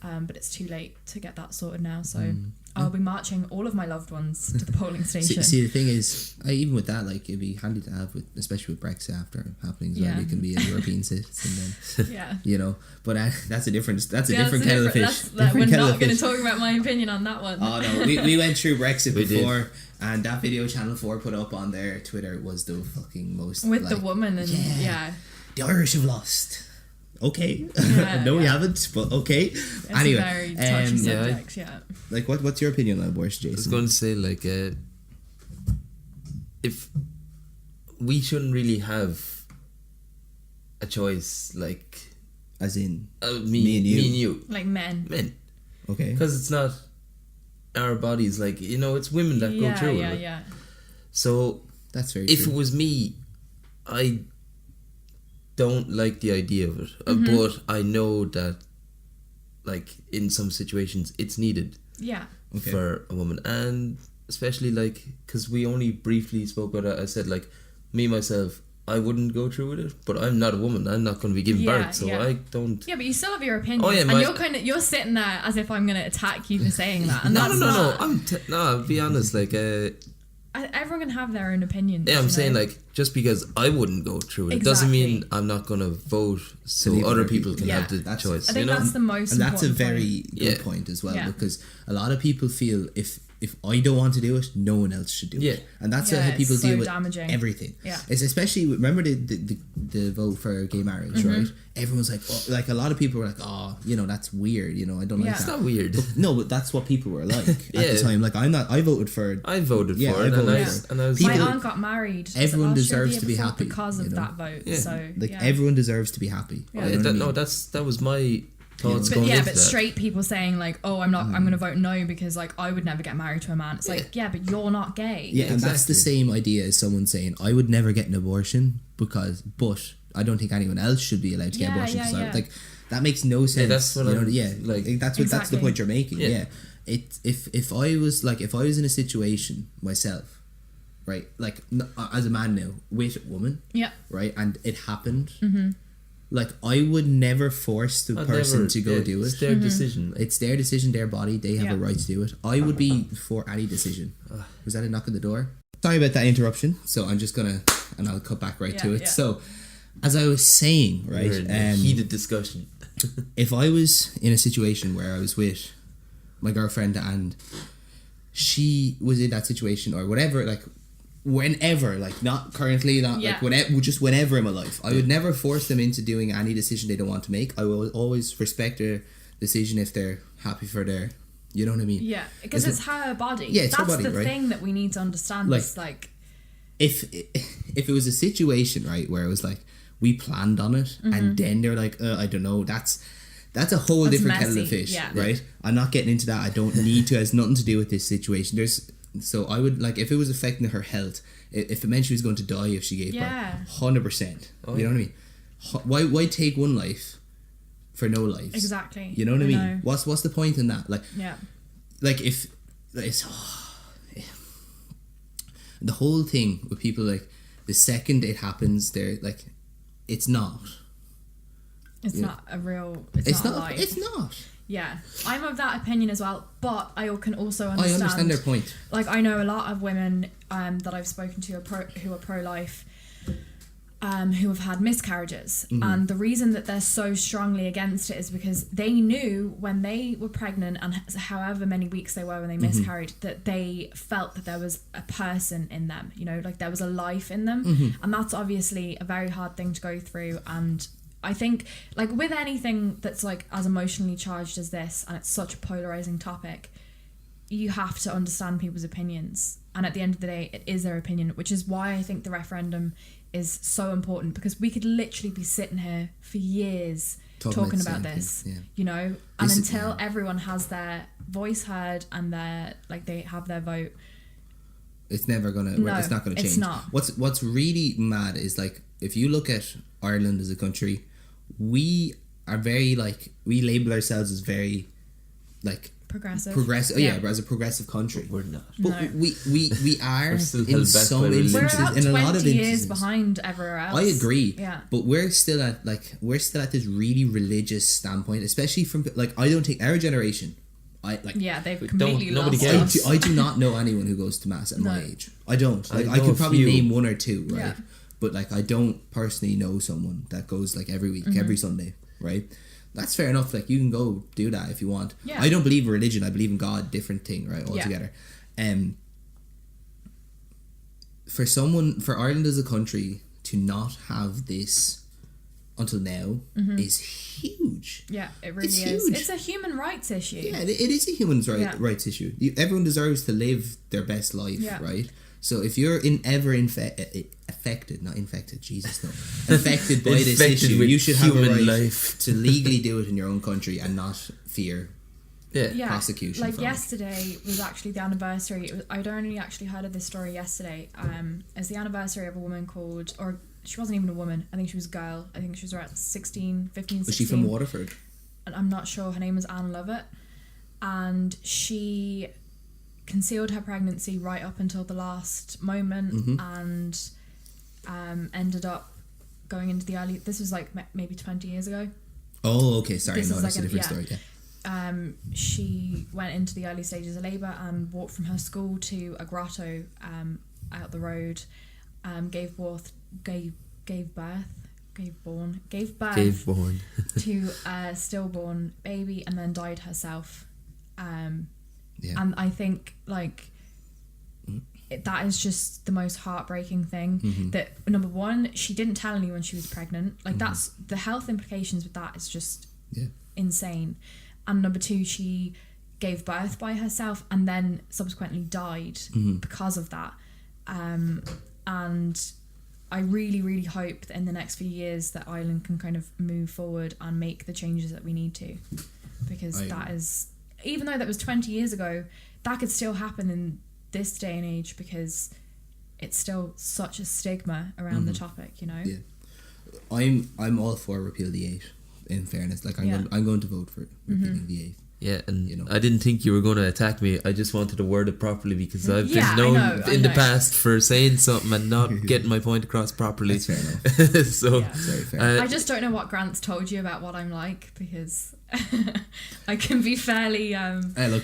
but it's too late to get that sorted now. So I'll be marching all of my loved ones to the polling station. See, the thing is, even with that, like, it'd be handy to have, especially with Brexit after happening as well. You can be a European citizen then. You know. But that's a different kettle of fish. We're not going to talk about my opinion on that one. Oh no, we went through Brexit before. And that video Channel 4 put up on their Twitter was the fucking most, with, like, the woman and the Irish have lost. Okay. Yeah, No, we yeah. haven't, but okay. It's Anyway, a very touchy yeah, subject, yeah. like, what's your opinion on abortion, I was Jason? going to say, like, if we shouldn't really have a choice, like, As in, me and you, Like men. men, okay. because it's not our bodies. Like, you know, it's women that go through it. Yeah. So That's very if true. it was me, I don't like the idea of it, Mm-hmm. but I know that, like, in some situations, it's needed Yeah. Okay. for a woman, and especially, like, because we only briefly spoke about it. I said, like, me myself, I wouldn't go through with it, but I'm not a woman. I'm not going to be giving Yeah, birth, so yeah. I don't. Yeah, but you still have your opinion. Oh, yeah, and you're sitting there as if I'm going to attack you for saying that. And No, that's no. not, No, I'll be honest. Like, everyone can have their own opinions. yeah, I'm you saying, know? like, just just because I wouldn't go through it doesn't mean Exactly. I'm not going to vote so leave other other people people. can Yeah. have the That's- choice. I think you know? that's the most And that's a important very point. good Yeah. point as well, Yeah. because a lot of people feel if I don't want to do it, no one else should do Yeah. it, and that's Yeah, how people it's so deal with damaging. everything. Yeah. It's especially, remember the vote for gay marriage, Mm-hmm. right? Everyone's like, oh, like a lot of people were like, oh, you know, that's weird, you know, I don't Yeah. like It's that. not weird. No, but that's what people were like at Yeah. the time. Like, I voted for. I voted Yeah, for I it, voted and, for it. and I was People- My aunt got married. was it Everyone last year, deserves the year to be before, happy, because you of know? that vote. Yeah. So Like, yeah. everyone deserves to be happy. Yeah. You know what I mean? that was my thoughts Yeah. going But into that. straight people saying like, "Oh, I'm going to vote no because like I would never get married to a man." It's like, yeah, but you're not gay. Yeah, and that's the Exactly. same idea as someone saying, I would never get an abortion but I don't think anyone else should be allowed to get Yeah, abortion. yeah, because yeah. Like, that makes no sense. that's what you know, I'm, yeah, like- that's the Exactly. point you're making. Yeah. Yeah. If I was in a situation myself, right, like as a man now with a woman, Yeah. right, and it happened, like, I would never force the I'd person never- to go yeah, do it. It's their decision. Like, It's their decision, their body. They have a Yeah. right to do it. I would be for any decision. Was that a knock on the door? Sorry about that interruption. So I'm just gonna, and I'll cut back right to Yeah, it. yeah. So, as I was saying, we're right, in a heated discussion. if I was in a situation where I was with my girlfriend and she was in that situation or whatever, like, whenever, like, not currently, not Yeah. like whenever, just whenever in my life, I would never force them into doing any decision they don't want to make. I will always respect their decision if they're happy for their, you know what I mean? Yeah, because it's her body. Yeah, it's her That's body, the right? thing that we need to understand. Like- is like, If it was a situation, right, where it was like we planned on it and then they're like, I don't know, that's a whole That's different kettle of messy, fish, yeah. right? I'm not getting into that. I don't need to. It has nothing to do with this situation. So I would, like, if it was affecting her health, if it meant she was going to die if she gave Yeah. birth, 100%. Oh, you know what I mean? Why take one life for no lives? exactly. You know what I mean? know. What's the point in that? Like Yeah. if it's the whole thing with people, like, the second it happens, they're like, it's not. It's Yeah. not a real. It's not. not. A life. It's not. Yeah, I'm of that opinion as well. But I can also I understand. understand their point. Like, I know a lot of women that I've spoken to who are pro-life, who have had miscarriages, and the reason that they're so strongly against it is because they knew when they were pregnant and however many weeks they were when they miscarried, that they felt that there was a person in them, you know, like there was a life in them, and that's obviously a very hard thing to go through. And I think, like, with anything that's like as emotionally charged as this, and it's such a polarizing topic, you have to understand people's opinions, and at the end of the day it is their opinion, which is why I think the referendum is so important, because we could literally be sitting here for years talking the about same this thing, yeah. you know, and This is- until yeah. everyone has their voice heard and they have their vote. It's never gonna. No, it's not gonna change. it's not. What's really mad is, like, if you look at Ireland as a country, we are very, like, we label ourselves as very, like, Progressive. yeah, as a progressive country. We're not. But No. we are We're still in held back some by religion. We're instances, about in a 20 lot of years instances. behind everywhere else. I agree. Yeah. But we're still at this really religious standpoint, especially from, like, I don't think our generation. Yeah, they've We completely don't- nobody lost cares. us. I do not know anyone who goes to mass at my No. age. I don't. Like, I I know could a probably few. name one or two, right? Yeah. But, like, I don't personally know someone that goes, like, every week, every Sunday, right? That's fair enough. Like, you can go do that if you want. Yeah. I don't believe in religion. I believe in God. Different thing, right? Altogether. For Ireland as a country to not have this until now is huge. Yeah, it really It's is. huge. It's a human rights issue. Yeah, it is a human rights issue. Everyone deserves to live their best life, right? So if you're affected, not infected, Jesus no, affected by this issue, you should have a right to legally do it in your own country and not fear prosecution. Like yesterday was actually the anniversary. I'd only actually heard of this story yesterday. It's the anniversary of a woman called, or she wasn't even a woman, I think she was a girl. I think she was around 15, 16. Was she from Waterford? And I'm not sure. Her name was Anne Lovett. And she concealed her pregnancy right up until the last moment and ended up going into the early... This was like maybe 20 years ago. Oh, okay. Sorry, this no, that's like a different story. Yeah. She went into the early stages of labour and walked from her school to a grotto out the road, gave birth to a stillborn baby, and then died herself. And I think like that is just the most heartbreaking thing. That number one, she didn't tell anyone she was pregnant. Like that's the health implications with that is just insane. And number two, she gave birth by herself and then subsequently died because of that. And I really, really hope that in the next few years that Ireland can kind of move forward and make the changes that we need to, because that is, even though that was 20 years ago, that could still happen in this day and age, because it's still such a stigma around the topic, you know. I'm all for repeal the 8. In fairness, like I'm going to vote for repealing the 8. Yeah, and I didn't think you were going to attack me. I just wanted to word it properly, because I've been known in the past for saying something and not getting my point across properly. That's fair enough. So That's very fair. I just don't know what Grant's told you about what I'm like, because I can be fairly Hey, look,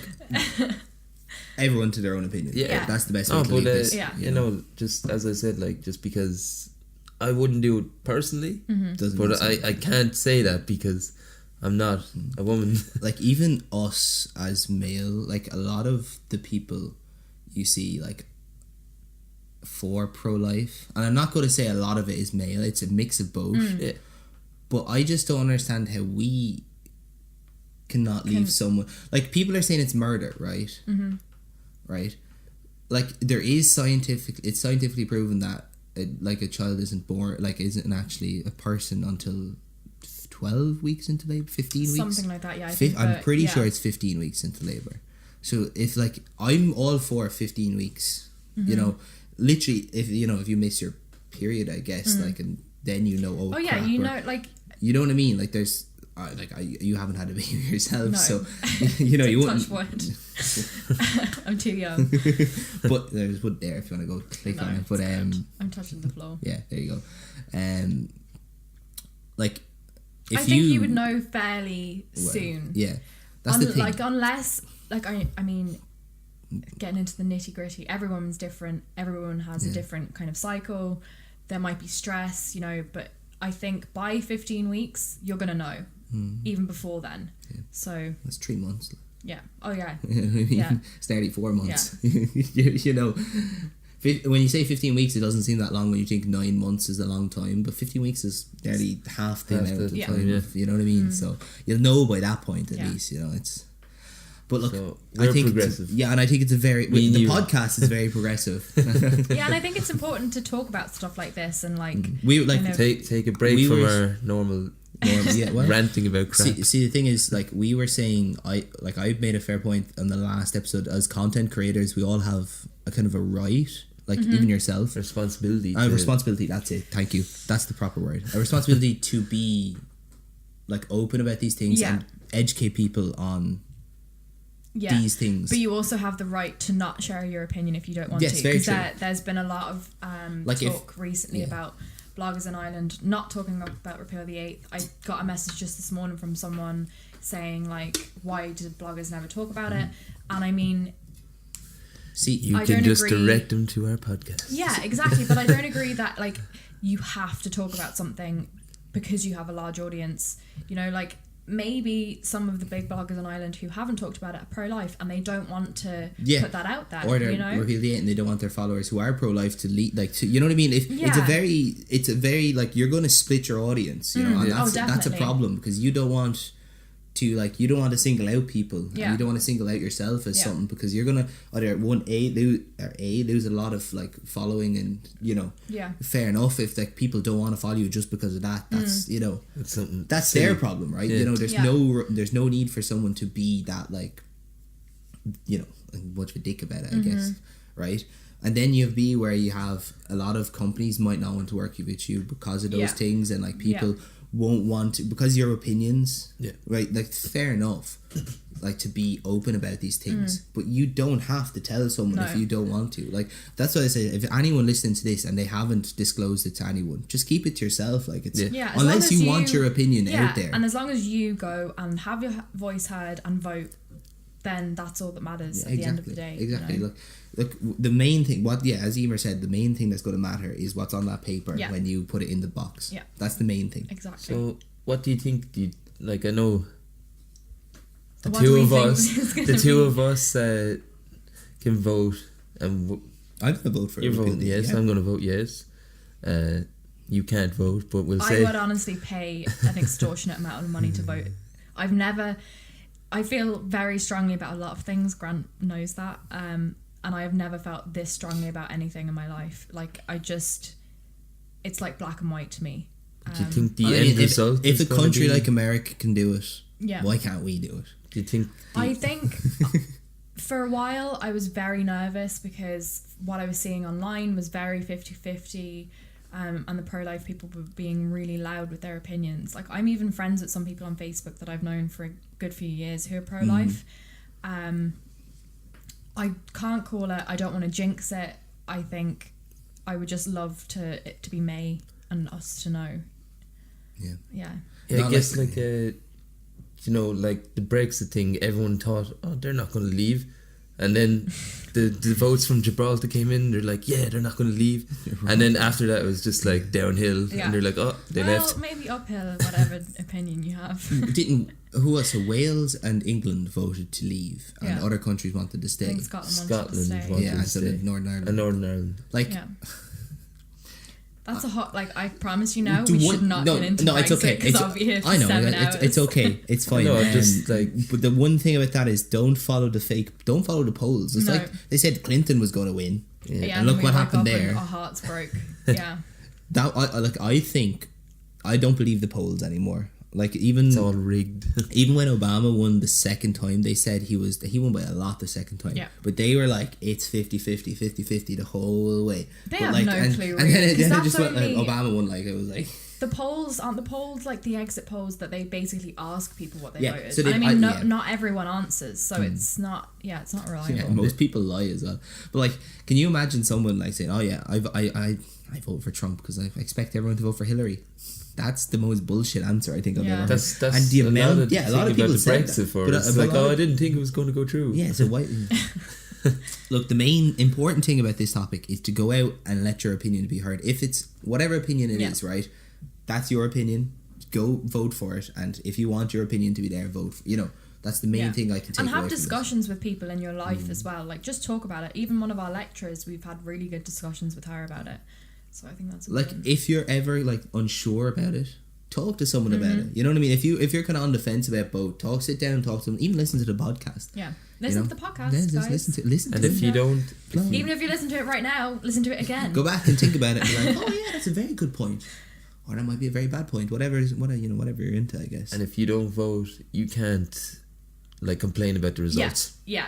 everyone to their own opinion. Yeah. That's the best way to leave this. You know, just as I said, like, just because I wouldn't do it personally, but I can't say that because I'm not a woman. Like, even us as male, like a lot of the people you see like for pro-life, and I'm not going to say a lot of it is male, it's a mix of both, but I just don't understand how we cannot leave someone, like, people are saying it's murder, right? Right, like there is it's scientifically proven that like a child isn't actually a person until 12 weeks into labor, 15 weeks, something like that. I'm pretty sure it's 15 weeks into labor. So if, like, I'm all for 15 weeks, you know, literally, if you miss your period, I guess, like, and then you know, crap, you know, like, you know what I mean, like, there's you haven't had a baby yourself, so you know, you wouldn't. Touch wood. I'm too young. But there's wood there if you want to go click on it. But I'm touching the floor. Yeah, there you go. Like, if I think you would know fairly soon. Yeah, that's the thing. Like, unless, like, I mean, getting into the nitty gritty, everyone's different. Everyone has a different kind of cycle. There might be stress, you know, but I think by 15 weeks you're gonna know. Even before then. So that's 3 months. Yeah. Oh yeah. It's nearly 4 months. You know, when you say 15 weeks, it doesn't seem that long. When you think 9 months is a long time, but 15 weeks is nearly half the amount of time. You know what I mean? So you'll know by that point at least. You know, it's. But look, so I think progressive. And I think it's a very the podcast is very progressive. Yeah, and I think it's important to talk about stuff like this, and like we like take a break from our normal ranting about crap. See, the thing is, like, we were saying, I've made a fair point on the last episode. As content creators, we all have a kind of a right, like, even yourself, responsibility. Responsibility. That's it. Thank you. That's the proper word. A responsibility to be, like, open about these things and educate people on these things. But you also have the right to not share your opinion if you don't want to. Yes, very true. There's been a lot of talk recently about bloggers in Ireland not talking about repeal the 8th. I got a message just this morning from someone saying, like, why did bloggers never talk about it? And I mean, you can just direct them to our podcast. Yeah, exactly. But I don't agree that, like, you have to talk about something because you have a large audience. You know, like, maybe some of the big bloggers on Ireland who haven't talked about it are pro-life and they don't want to put that out there, or they're really and they don't want their followers who are pro-life to lead, like, to, you know what I mean? If it's a very like, you're going to split your audience, you know, and that's a problem, because you don't want to single out people, and you don't want to single out yourself as something, because you're gonna either lose a lot of like following, and you know, fair enough if like people don't want to follow you just because of that. That's you know, that's their problem, right? You know, there's no need for someone to be that, like, you know, much of a dick about it, I guess, right? And then you have B, where you have a lot of companies might not want to work with you because of those things, and like people won't want to, because your opinions, right? Like, fair enough, like, to be open about these things, but you don't have to tell someone if you don't want to. Like, that's what I say. If anyone listening to this and they haven't disclosed it to anyone, just keep it to yourself. Like, it's unless you want your opinion out there, and as long as you go and have your voice heard and vote, then that's all that matters at the end of the day. Exactly. You know? Look, the main thing, as Emer said, the main thing that's going to matter is what's on that paper when you put it in the box. Yeah. That's the main thing. Exactly. So, what do you think? Like, I know the two of us can vote, and I'm going to vote for it. You're voting yes. I'm going to vote yes. You can't vote, but we'll say. I would honestly pay an extortionate amount of money to vote. I feel very strongly about a lot of things. Grant knows that. And I have never felt this strongly about anything in my life. Like, it's like black and white to me. Do you think the end result? If a country like America can do it, why can't we do it? Do you think? I think for a while I was very nervous, because what I was seeing online was very 50-50. And the pro-life people were being really loud with their opinions. Like, I'm even friends with some people on Facebook that I've known for a good few years who are pro-life. I can't call it. I don't want to jinx it. I think I would just love it to be May and us to know. Yeah. I guess like you know, like the Brexit thing. Everyone thought, oh, they're not going to leave. And then the votes from Gibraltar came in. They're like, yeah, they're not going to leave. And then after that, it was just like downhill. Yeah. And they're like, oh, they left. Well, maybe uphill, whatever opinion you have. Who else? So Wales and England voted to leave, and other countries wanted to stay. I think Scotland wanted to stay. Northern Ireland. And Northern Ireland. Like, that's a hot. Like, I promise you now, we should not get into Brexit. It's okay. Because I'll be here for 7 hours. It's okay. It's fine. Just like. But the one thing about that is, don't follow the polls. It's like they said Clinton was going to win, and look what happened there. Our hearts broke. Yeah. I don't believe the polls anymore. Like, even it's all rigged. Even when Obama won the second time, they said he won by a lot the second time. Yeah. But they were like, it's 50-50 the whole way. They have no clue. And then it just went like, Obama won. Like, it was like. The polls aren't the polls like the exit polls that they basically ask people what they voted. So not everyone answers, so it's not reliable. Yeah, most people lie as well. But like, can you imagine someone like saying, "Oh yeah, I vote for Trump because I expect everyone to vote for Hillary." That's the most bullshit answer I think I've ever heard. That's and the amount, a lot of people said Brexit for it. It's like, I didn't think it was going to go through. Yeah, so why? Look, the main important thing about this topic is to go out and let your opinion be heard. If it's whatever opinion it is, right? That's your opinion. Go vote for it, and if you want your opinion to be there, vote for, that's the main thing I can take away. And have discussions with people in your life as well. Like, just talk about it. Even one of our lecturers, we've had really good discussions with her about it. So I think that's important. Like, if you're ever like unsure about it, talk to someone about it. You know what I mean? If you're kind of on the fence about both, sit down, talk to them. Even listen to the podcast. Yeah, listen to the podcast, guys. Listen to and if you don't, even if you listen to it right now, listen to it again. Go back and think about it. And be like, oh yeah, that's a very good point. Or that might be a very bad point. Whatever you're into, I guess. And if you don't vote, you can't like complain about the results. Yeah,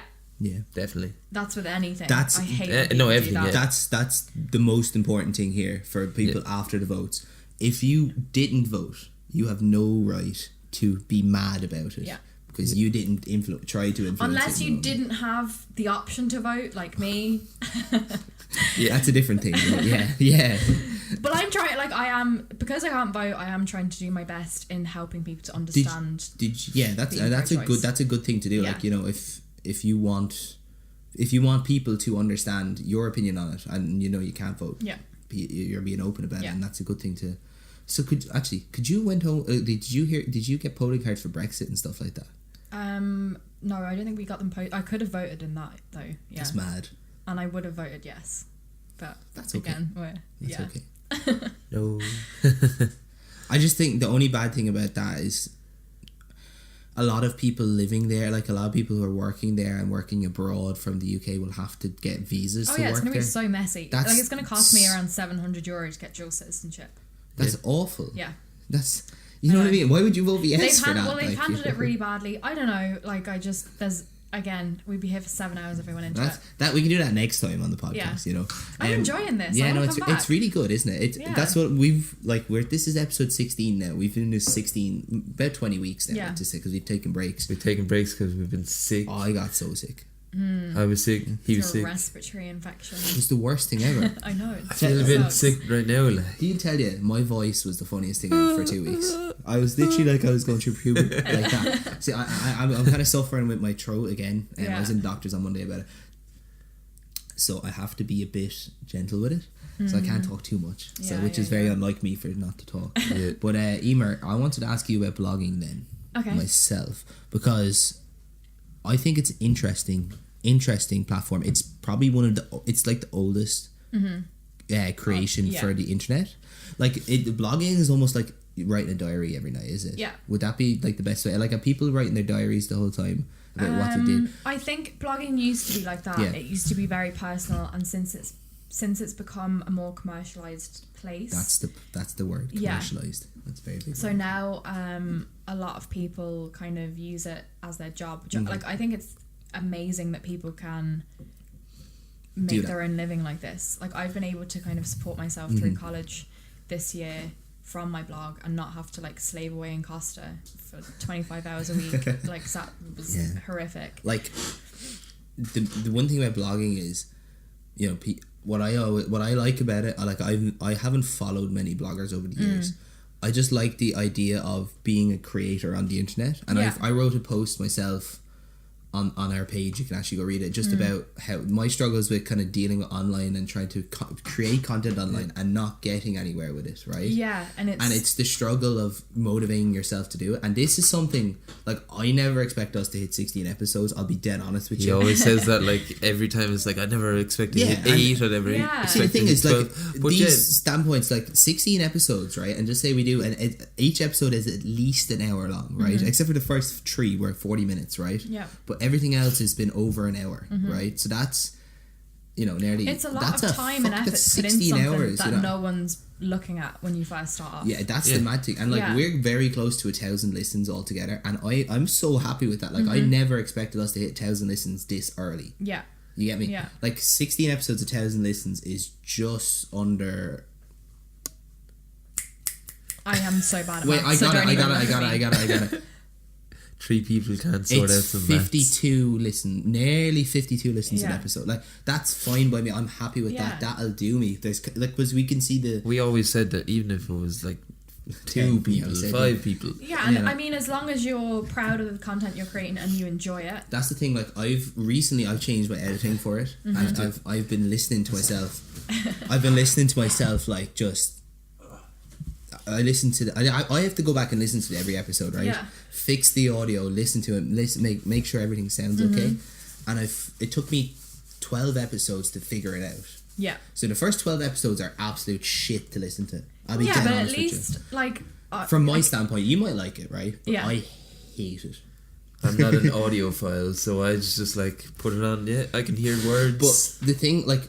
definitely. That's with anything. I hate everything. That. That's the most important thing here for people after the votes. If you didn't vote, you have no right to be mad about it. Yeah. Because you didn't try to influence unless it. You didn't have the option to vote, like me. Yeah, that's a different thing. Yeah. But I'm trying, because I can't vote, I am trying to do my best in helping people to understand. That's a good thing to do. Yeah. Like, if you want people to understand your opinion on it, and you can't vote, you're being open about it, and that's a good thing So could you went home? Did you get polling cards for Brexit and stuff like that? No, I don't think we got them. I could have voted in that though. Yeah, That's mad. and I would have voted yes, but That's okay. again, That's yeah. okay. No. I just think the only bad thing about that is a lot of people living there, like a lot of people who are working there and working abroad from the UK will have to get visas to Oh yeah, work it's gonna there. be so messy. That's Like it's gonna cost me around €700 to get dual citizenship. That's awful. Yeah. That's, you know what I mean? Why would you vote yes for that? They've handled it really badly. I don't know. Like we'd be here for 7 hours if we went into it. That we can do that next time on the podcast. Yeah. You know, I'm enjoying this. Yeah, I no, wanna come back. it's really good, isn't it? Yeah. That's what this is episode 16 now. We've been doing 16 about 20 weeks now. Yeah. To say because we've taken breaks. We're taking breaks because we've been sick. Oh, I got so sick. I was sick. He was It's a sick. respiratory infection. It's the worst thing ever. I know. I feel a bit sick right now. Like. He'll tell you, my voice was the funniest thing ever for 2 weeks. I was literally like I was going through puberty like that. See, I'm kind of suffering with my throat again, and I was in the doctor's on Monday about it. So I have to be a bit gentle with it, so I can't talk too much. Which is very unlike me for not to talk. Yeah. But Emer, I wanted to ask you about blogging then, myself, because I think it's interesting platform. It's probably it's like the oldest creation for the internet. Like blogging is almost like writing a diary every night, is it? Yeah. Would that be like the best way? Like, are people writing their diaries the whole time about what they did? I think blogging used to be like that. Yeah. It used to be very personal, and since it's become a more commercialized place. That's the word. Yeah. Commercialized. That's very big. So now a lot of people kind of use it as their job. Like I think it's amazing that people can make their own living like this. Like I've been able to kind of support myself through college this year from my blog and not have to like slave away in Costa for 25 hours a week. Like that was horrific. Like the one thing about blogging is, you know, what I like about it, I haven't followed many bloggers over the years. I just like the idea of being a creator on the internet, and I wrote a post myself on our page. You can actually go read it, just about how my struggles with kind of dealing with online and trying to create content online and not getting anywhere with it, right? Yeah, and it's the struggle of motivating yourself to do it. And this is something like I never expect us to hit 16 episodes. I'll be dead honest with you. He always says that, like, every time. It's like, I never expected to hit 8 or never expected. See, the thing is, like, 12. these standpoints, like 16 episodes, right? And just say we do, and each episode is at least an hour long, right? Except for the first 3 were 40 minutes, right? Yeah. But everything else has been over an hour, right? So that's, you know, nearly... It's a lot of time and effort to put in something that no one's looking at when you first start off. Yeah, that's the mad thing. And, like, we're very close to 1,000 listens altogether. And I'm so happy with that. Like, I never expected us to hit 1,000 listens this early. Yeah. You get me? Yeah. Like, 16 episodes, 1,000 listens is just under... I am so bad at Wait, maths, I got it. 3 people can't sort out It's some 52 nearly 52 listens an Yeah. episode. Like, that's fine by me. I'm happy with that. That'll do me. There's like, because we can see We always said that even if it was like 10 2 people, 5 people. Yeah, and I mean, as long as you're proud of the content you're creating and you enjoy it. That's the thing. Like, I've changed my editing for it, and I've been listening to myself. Like, just. I listen to I have to go back and listen to every episode, right? Yeah. Fix the audio, listen to it, make sure everything sounds okay. And it took me 12 episodes to figure it out. Yeah. So the first 12 episodes are absolute shit to listen to. I'll be dead but at honest least with you. like From my standpoint, you might like it, right? But Yeah. I hate it. I'm not an audiophile, so I just like put it on. Yeah, I can hear words. But the thing, like,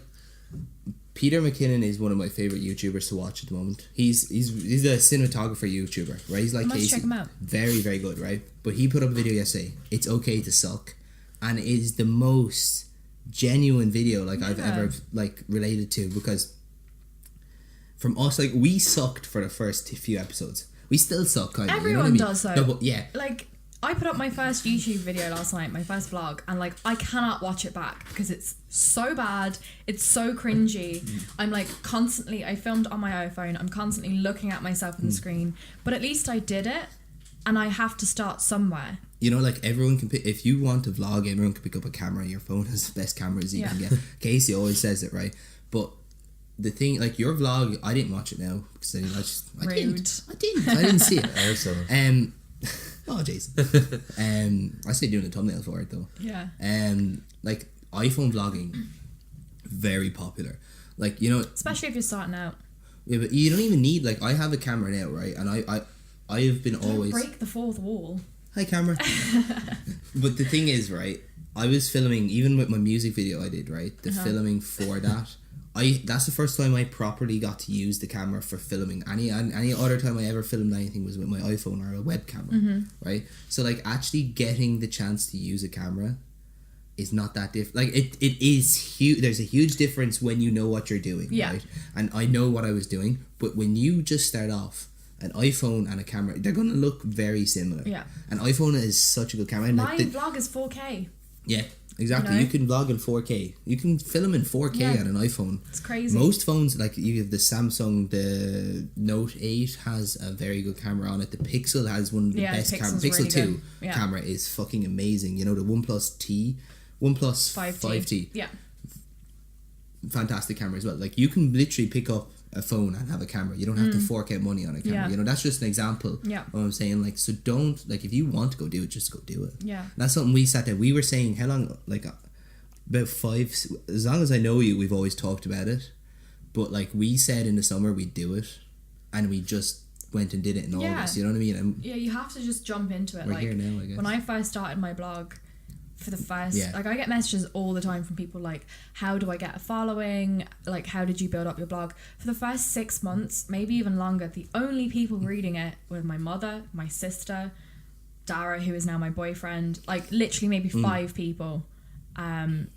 Peter McKinnon is one of my favorite YouTubers to watch at the moment. He's a cinematographer YouTuber, right? He's like Let's check him out. Very, very good, right? But he put up a video yesterday. It's okay to suck, and it is the most genuine video like I've ever like related to, because from us, like, we sucked for the first few episodes. We still suck, kind of. Everyone you know what I mean? does though. No, but yeah. Like, I put up my first YouTube video last night, my first vlog, and like I cannot watch it back because it's so bad, it's so cringy. I'm like constantly, I filmed on my iPhone, I'm constantly looking at myself on the screen, but at least I did it, and I have to start somewhere. You know, like, everyone can pick, if you want to vlog, everyone can pick up a camera. Your phone has the best cameras you can get. Casey always says it, right? But the thing, like your vlog, I didn't watch it now because I didn't see it. I also. Oh, Jason. I stayed doing the thumbnail for it though. Yeah. Like iPhone vlogging, very popular. Like, you know, especially if you're starting out. Yeah, but you don't even need, like, I have a camera now, right? And I have been Don't always break the fourth wall. Hi, camera. But the thing is, right? I was filming, even with my music video I did, right? The filming for that. That's the first time I properly got to use the camera for filming. Any other time I ever filmed anything was with my iPhone or a web camera, right? So like actually getting the chance to use a camera is not that different. Like it is huge. There's a huge difference when you know what you're doing, right? And I know what I was doing, but when you just start off, an iPhone and a camera, they're gonna look very similar. Yeah. An iPhone is such a good camera. My vlog is 4K. Yeah. Exactly, you can vlog in 4K. You can film in 4K on an iPhone. It's crazy. Most phones, like you have the Samsung, the Note 8 has a very good camera on it. The Pixel has one of the best cameras. Pixel really 2 camera is fucking amazing. You know, the OnePlus 5T. Yeah. Fantastic camera as well. Like you can literally pick up a phone and have a camera. You don't have to fork out money on a camera. You know, that's just an example. Yeah. What I'm saying, like, so don't, like, if you want to go do it, just go do it. Yeah. That's something we sat there. We were saying, how long, like, about 5, as long as I know you, we've always talked about it. But, like, we said in the summer we'd do it, and we just went and did it in August. You know what I mean? Yeah, you have to just jump into it. We're here now, I guess. When I first started my blog, for the first, like, I get messages all the time from people like, how do I get a following, like, how did you build up your blog? For the first 6 months, maybe even longer, the only people reading it were my mother, my sister, Dara, who is now my boyfriend, like literally maybe 5 people, and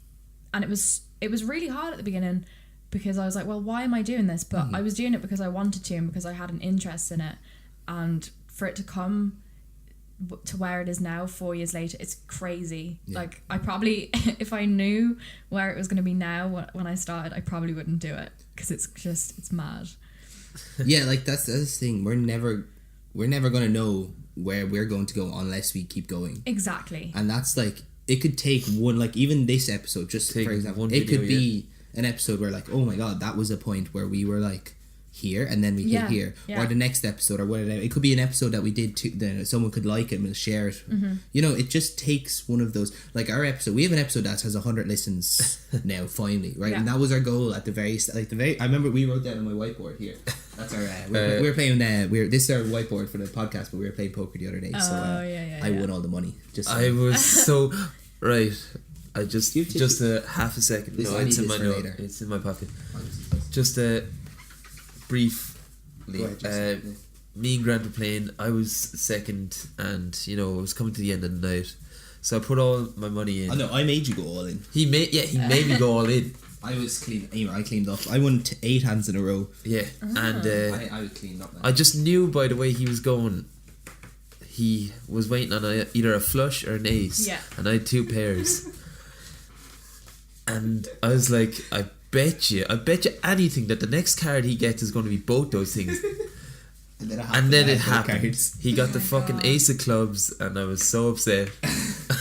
it was really hard at the beginning because I was like, well, why am I doing this? But I was doing it because I wanted to and because I had an interest in it, and for it to come to where it is now 4 years later, it's crazy. Like I probably, if I knew where it was going to be now when I started, I probably wouldn't do it because it's mad. Yeah, like that's the thing. We're never going to know where we're going to go unless we keep going. Exactly. And that's like, it could take one, like even this episode, just for example, it could be an episode where like, oh my god, that was a point where we were like here and then we hit here, or the next episode or whatever. It could be an episode that we did then someone could like it and we'll share it. You know, it just takes one of those, like our episode, we have an episode that has 100 listens now finally, right? And that was our goal at the very I remember we wrote that on my whiteboard here. That's our we were playing this is our whiteboard for the podcast, but we were playing poker the other day, so I won all the money. I was so right. I just a half a second. No, it's in my note. Later. It's in my pocket. Just briefly, me and Grant were playing. I was second, and you know I was coming to the end of the night, so I put all my money in. Oh no, I made you go all in. He made me go all in. I was clean. Anyway, I cleaned up. I won 8 hands in a row. Yeah, and I was cleaned up. I just knew by the way he was going. He was waiting on either a flush or an ace, and I had 2 pairs. And I was like, I bet you anything that the next card he gets is going to be both those things. and then it happened. He got the fucking ace of clubs, and I was so upset.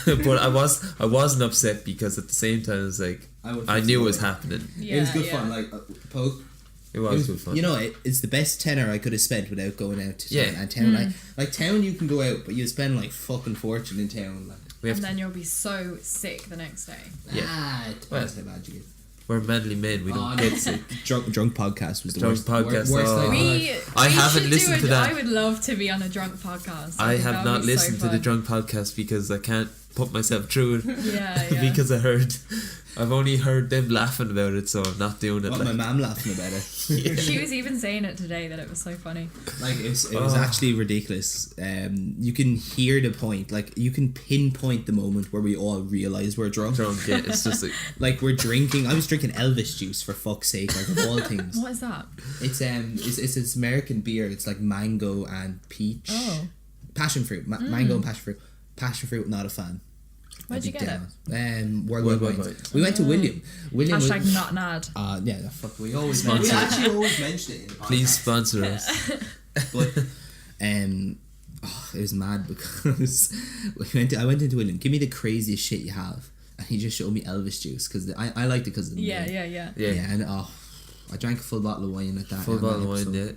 But I wasn't upset because at the same time I was like, I knew it was happening. It was good fun, like poke. It was good fun. You know, it's the best tenner I could have spent without going out to town. And town, like town, you can go out, but you spend like fucking fortune in town. Like. And then you'll be so sick the next day. It depends how bad you get. We're manly men. We don't get sick. Drunk podcast was the worst. Podcast. I haven't listened to that. I would love to be on a drunk podcast. I have not listened to the drunk podcast because I can't put myself through it. Yeah. Because I've only heard them laughing about it, so I'm not doing it. My mum laughing about it. She was even saying it today that it was so funny. Like it was actually ridiculous. You can hear the point. Like you can pinpoint the moment where we all realise we're drunk. Yeah, it's just like we're drinking. I was drinking Elvis juice for fuck's sake. Like of all things. What is that? It's this American beer. It's like mango and peach. Oh. Passion fruit. Mango and passion fruit. Passion fruit. Not a fan. Where'd you get it? Worldwide. We went to William. Hashtag not nad. Yeah, fuck. We actually always mention it in the podcast. Please sponsor us. But it was mad because I went into William. Give me the craziest shit you have, and he just showed me Elvis juice because I liked it because of the name. Yeah. And I drank a full bottle of wine at that. Full bottle of wine, yeah.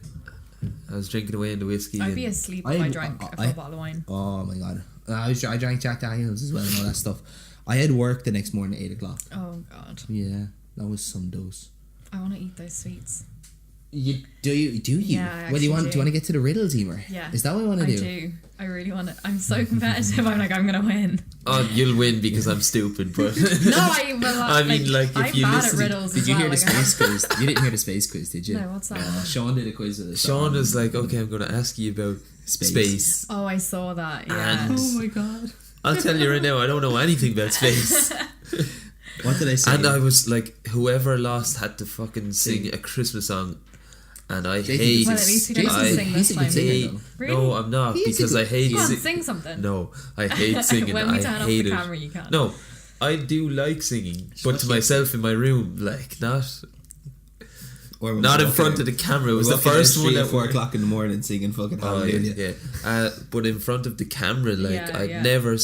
I was drinking away in the whiskey. I'd be and asleep if I drank a full bottle of wine. Oh my god. I drank Jack Daniels as well and all that stuff. I had work the next morning at 8 o'clock. Oh god. Yeah, that was some dose. I want to eat those sweets. Do you? Yeah, I What do you want? actually Do you want to get to the riddles, Emer? Yeah. Is that what I want to do? I do. I really want to. I'm so competitive. I'm like, I'm gonna win. Oh, you'll win because I'm stupid, but No, I mean, like, if I'm you bad listen- at riddles. Did as you well, hear the like, space quiz? You didn't hear the space quiz, did you? No, what's that? Sean did a quiz with us. Sean was like, okay, I'm going to ask you about space. Oh, I saw that. Yeah. And Oh my god. I'll tell you right now, I don't know anything about space. What did I say? And I was like, whoever lost had to fucking sing a Christmas song. And I Jason hate Well, at least you don't have to sing he's this a good time. singer, hate, though. Really? No, I'm not, He is because a I hate Come on, sing- sing something. No, I hate singing. When we I turn off hate the it. camera, you can. No, I do like singing, but to myself in my room, like not Or when not we in walk front out- of the camera. It was we the walk out first at one 3 or that 4 o'clock in the morning singing fucking Oh Hallelujah. yeah. But in front of the camera, like Yeah, I'd yeah. never.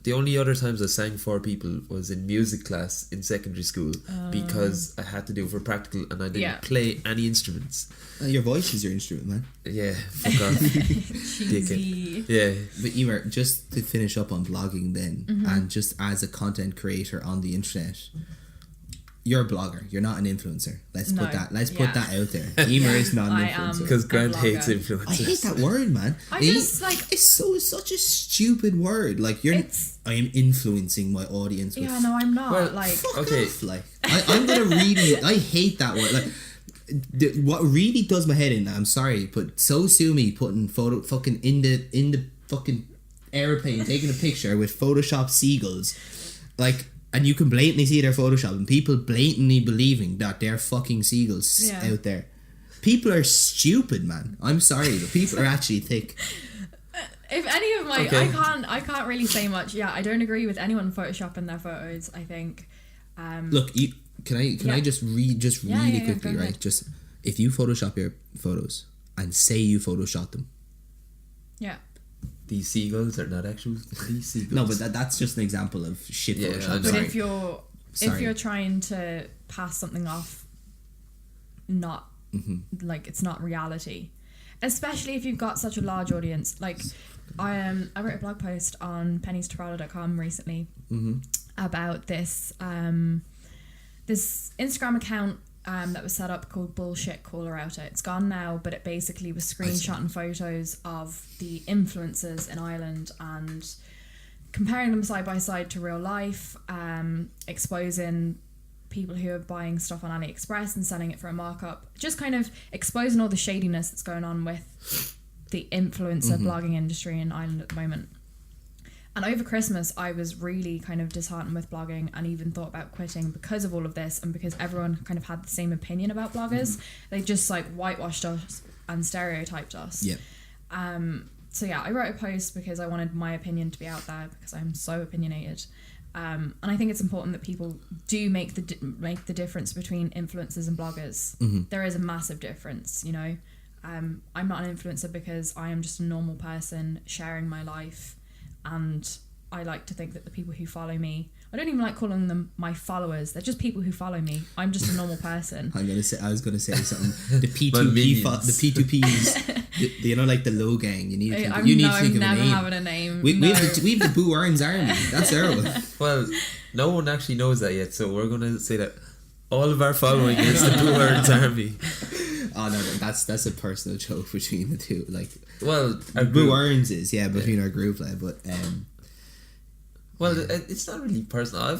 The only other times I sang for people was in music class in secondary school because I had to do it for practical and I didn't Yeah. play any instruments. Your voice is your instrument, man. Yeah, fuck off. Cheesy. Yeah, But Emer, just to finish up on blogging then, Mm-hmm. and just as a content creator on the internet, you're a blogger. You're not an influencer. Let's No. put that. Let's Yeah. put that out there. Emer is not an I influencer. am. because Grant blogger. hates I influencers. hate that word, man. I just, like- it's such a stupid word. Like I am influencing my audience. With Yeah, no, I'm not. Well, like, fuck Okay. off, like I'm gonna really. I hate that word. Like what really does my head in. I'm sorry, but so sue me putting photo fucking in the fucking airplane taking a picture with Photoshop seagulls, like. And you can blatantly see their Photoshop and people blatantly believing that they're fucking seagulls Yeah. out there. People are stupid, man. I'm sorry, but people are actually thick. if any of my, Okay. I can't really say much. Yeah, I don't agree with anyone photoshopping their photos. I think. Look, can I just read Yeah, really yeah, quickly, go right? ahead. Just if you Photoshop your photos and say you Photoshopped them. Yeah. These seagulls are not actual. These seagulls. No, but that's just an example of shit Yeah, Photoshop. I'm But sorry. if you're Sorry. trying to pass something off, not Mm-hmm. like it's not reality, especially if you've got such a large audience. Like I wrote a blog post on PenneysToPrada.com recently about this this Instagram account that was set up called Bullshit Caller Outer. It's gone now, but it basically was screenshotting photos of the influencers in Ireland and comparing them side by side to real life, exposing people who are buying stuff on AliExpress and selling it for a markup, just kind of exposing all the shadiness that's going on with the influencer blogging industry in Ireland at the moment. And over Christmas, I was really kind of disheartened with blogging and even thought about quitting because of all of this and because everyone kind of had the same opinion about bloggers. They just like whitewashed us and stereotyped us. Yeah. So yeah, I wrote a post because I wanted my opinion to be out there because I'm so opinionated. And I think it's important that people do make the difference between influencers and bloggers. There is a massive difference, you know. I'm not an influencer because I am just a normal person sharing my life, and I like to think that the people who follow me, I don't even like calling them my followers. They're just people who follow me. I'm just a normal person. I was gonna say something. The My P2P, minions. the P2Ps. You know, like the low gang. You need to think, I'm you need to think of never a name. having a name. We No. have the Boo Earns Army. That's our one. Well, no one actually knows that yet, so we're gonna say that all of our following is the Blue Earns Army. Oh no, that's a personal joke between the two. Like, Well, our Boo group, Earns is between our group, like, but it's not really personal. I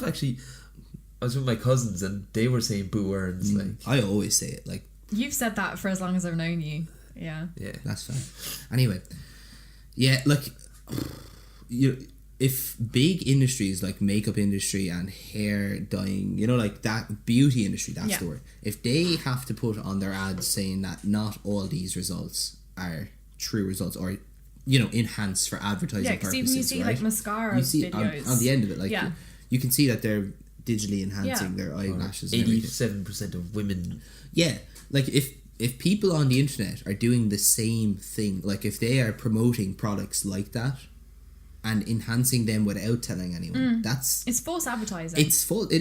was with my cousins and they were saying Boo Earns, like, I always say it. Like, You've said that for as long as I've known you. Yeah. yeah. that's fine. Anyway, yeah, like, if big industries like makeup industry and hair dyeing, you know, like that beauty industry, that's Yeah. the word. If they have to put on their ads saying that not all these results are true results or, you know, enhanced for advertising Yeah, because purposes, even you see right? like mascara You see videos. on the end of it, like Yeah. you can see that they're digitally enhancing Yeah. their eyelashes. And everything. 87% of women. Yeah, like if people on the internet are doing the same thing, like if they are promoting products like that and enhancing them without telling anyone, that's It's false advertising. it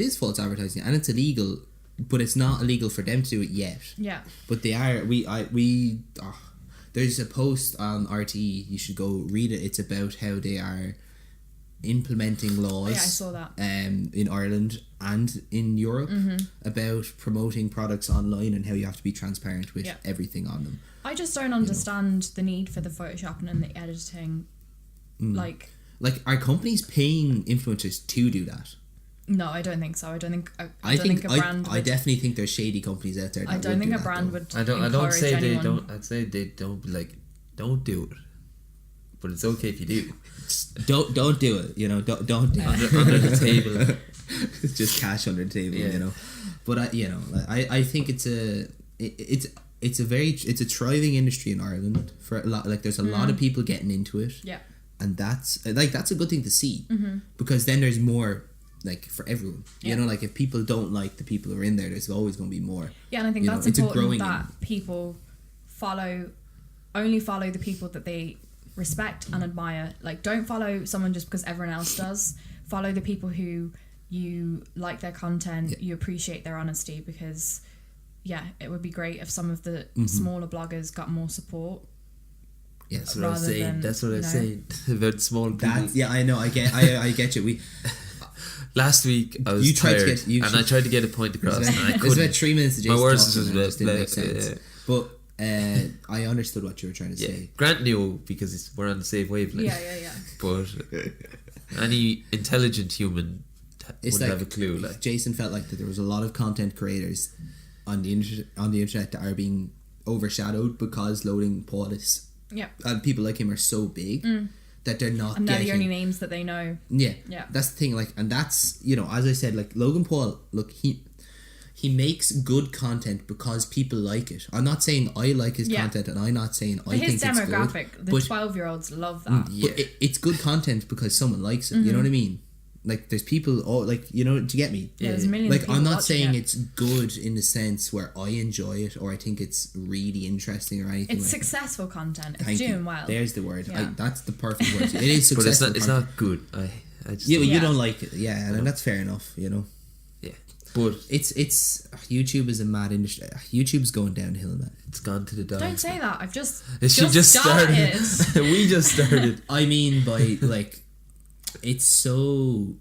is false advertising and it's illegal but it's not illegal for them to do it yet. Yeah. But they are. There's a post on RTE. You should go read it. It's about how they are implementing laws. Yeah, I saw that. In Ireland and in Europe about promoting products online and how you have to be transparent with everything on them. I just don't understand the need for the photoshopping and the editing. Like, are companies paying influencers to do that? No, I don't think so. I don't think. I think a brand. I definitely think there's shady companies out there. That I don't think do a brand though. would. I don't say anyone. they don't. I'd say they don't don't do it. But it's okay if you do. Don't do it. You know, don't do it Under the table. Just cash under the table. You know, but I think it's a thriving industry in Ireland for a lot. Like there's a lot of people getting into it. Yeah. And that's a good thing to see because then there's more. Like for everyone, you know, like if people don't like the people who are in there, there's always going to be more. Yeah, and I think that's important that people only follow the people that they respect and admire. Like, don't follow someone just because everyone else does. Follow the people who you like their content, you appreciate their honesty, because it would be great if some of the smaller bloggers got more support. Yeah, that's what I was saying. That's what I was saying about small people. I know. I get you. Last week I was tired and I tried to get a point across and I couldn't. It was about 3 minutes. My words just didn't make sense. But I understood what you were trying to say. Grant knew because we're on the same wavelength. Yeah. But any intelligent human wouldn't have a clue. Like Jason felt like that there was a lot of content creators on the internet that are being overshadowed because Logan Paul is. Yeah. And people like him are so big. That they're not. And they're the only names that they know. Yeah. That's the thing. Like, and that's, you know, as I said, like Logan Paul. Look, he makes good content because people like it. I'm not saying I like his content, and I'm not saying I think it's good. His demographic, the 12-year-olds love that. But it's good content because someone likes it. You know what I mean? Like, there's people, you know, do you get me? Yeah, there's millions of people I'm not saying it. it's good in the sense where I enjoy it or I think it's really interesting or anything. It's successful content. It's doing well. There's the word. Yeah. That's the perfect word. It is successful. But it's not good. I just you don't like it. Yeah, and that's fair enough, you know. Yeah. But it's YouTube is a mad industry. YouTube's going downhill, man. It's gone to the dogs. Don't say that. I've just started. We just started. I mean by like it's so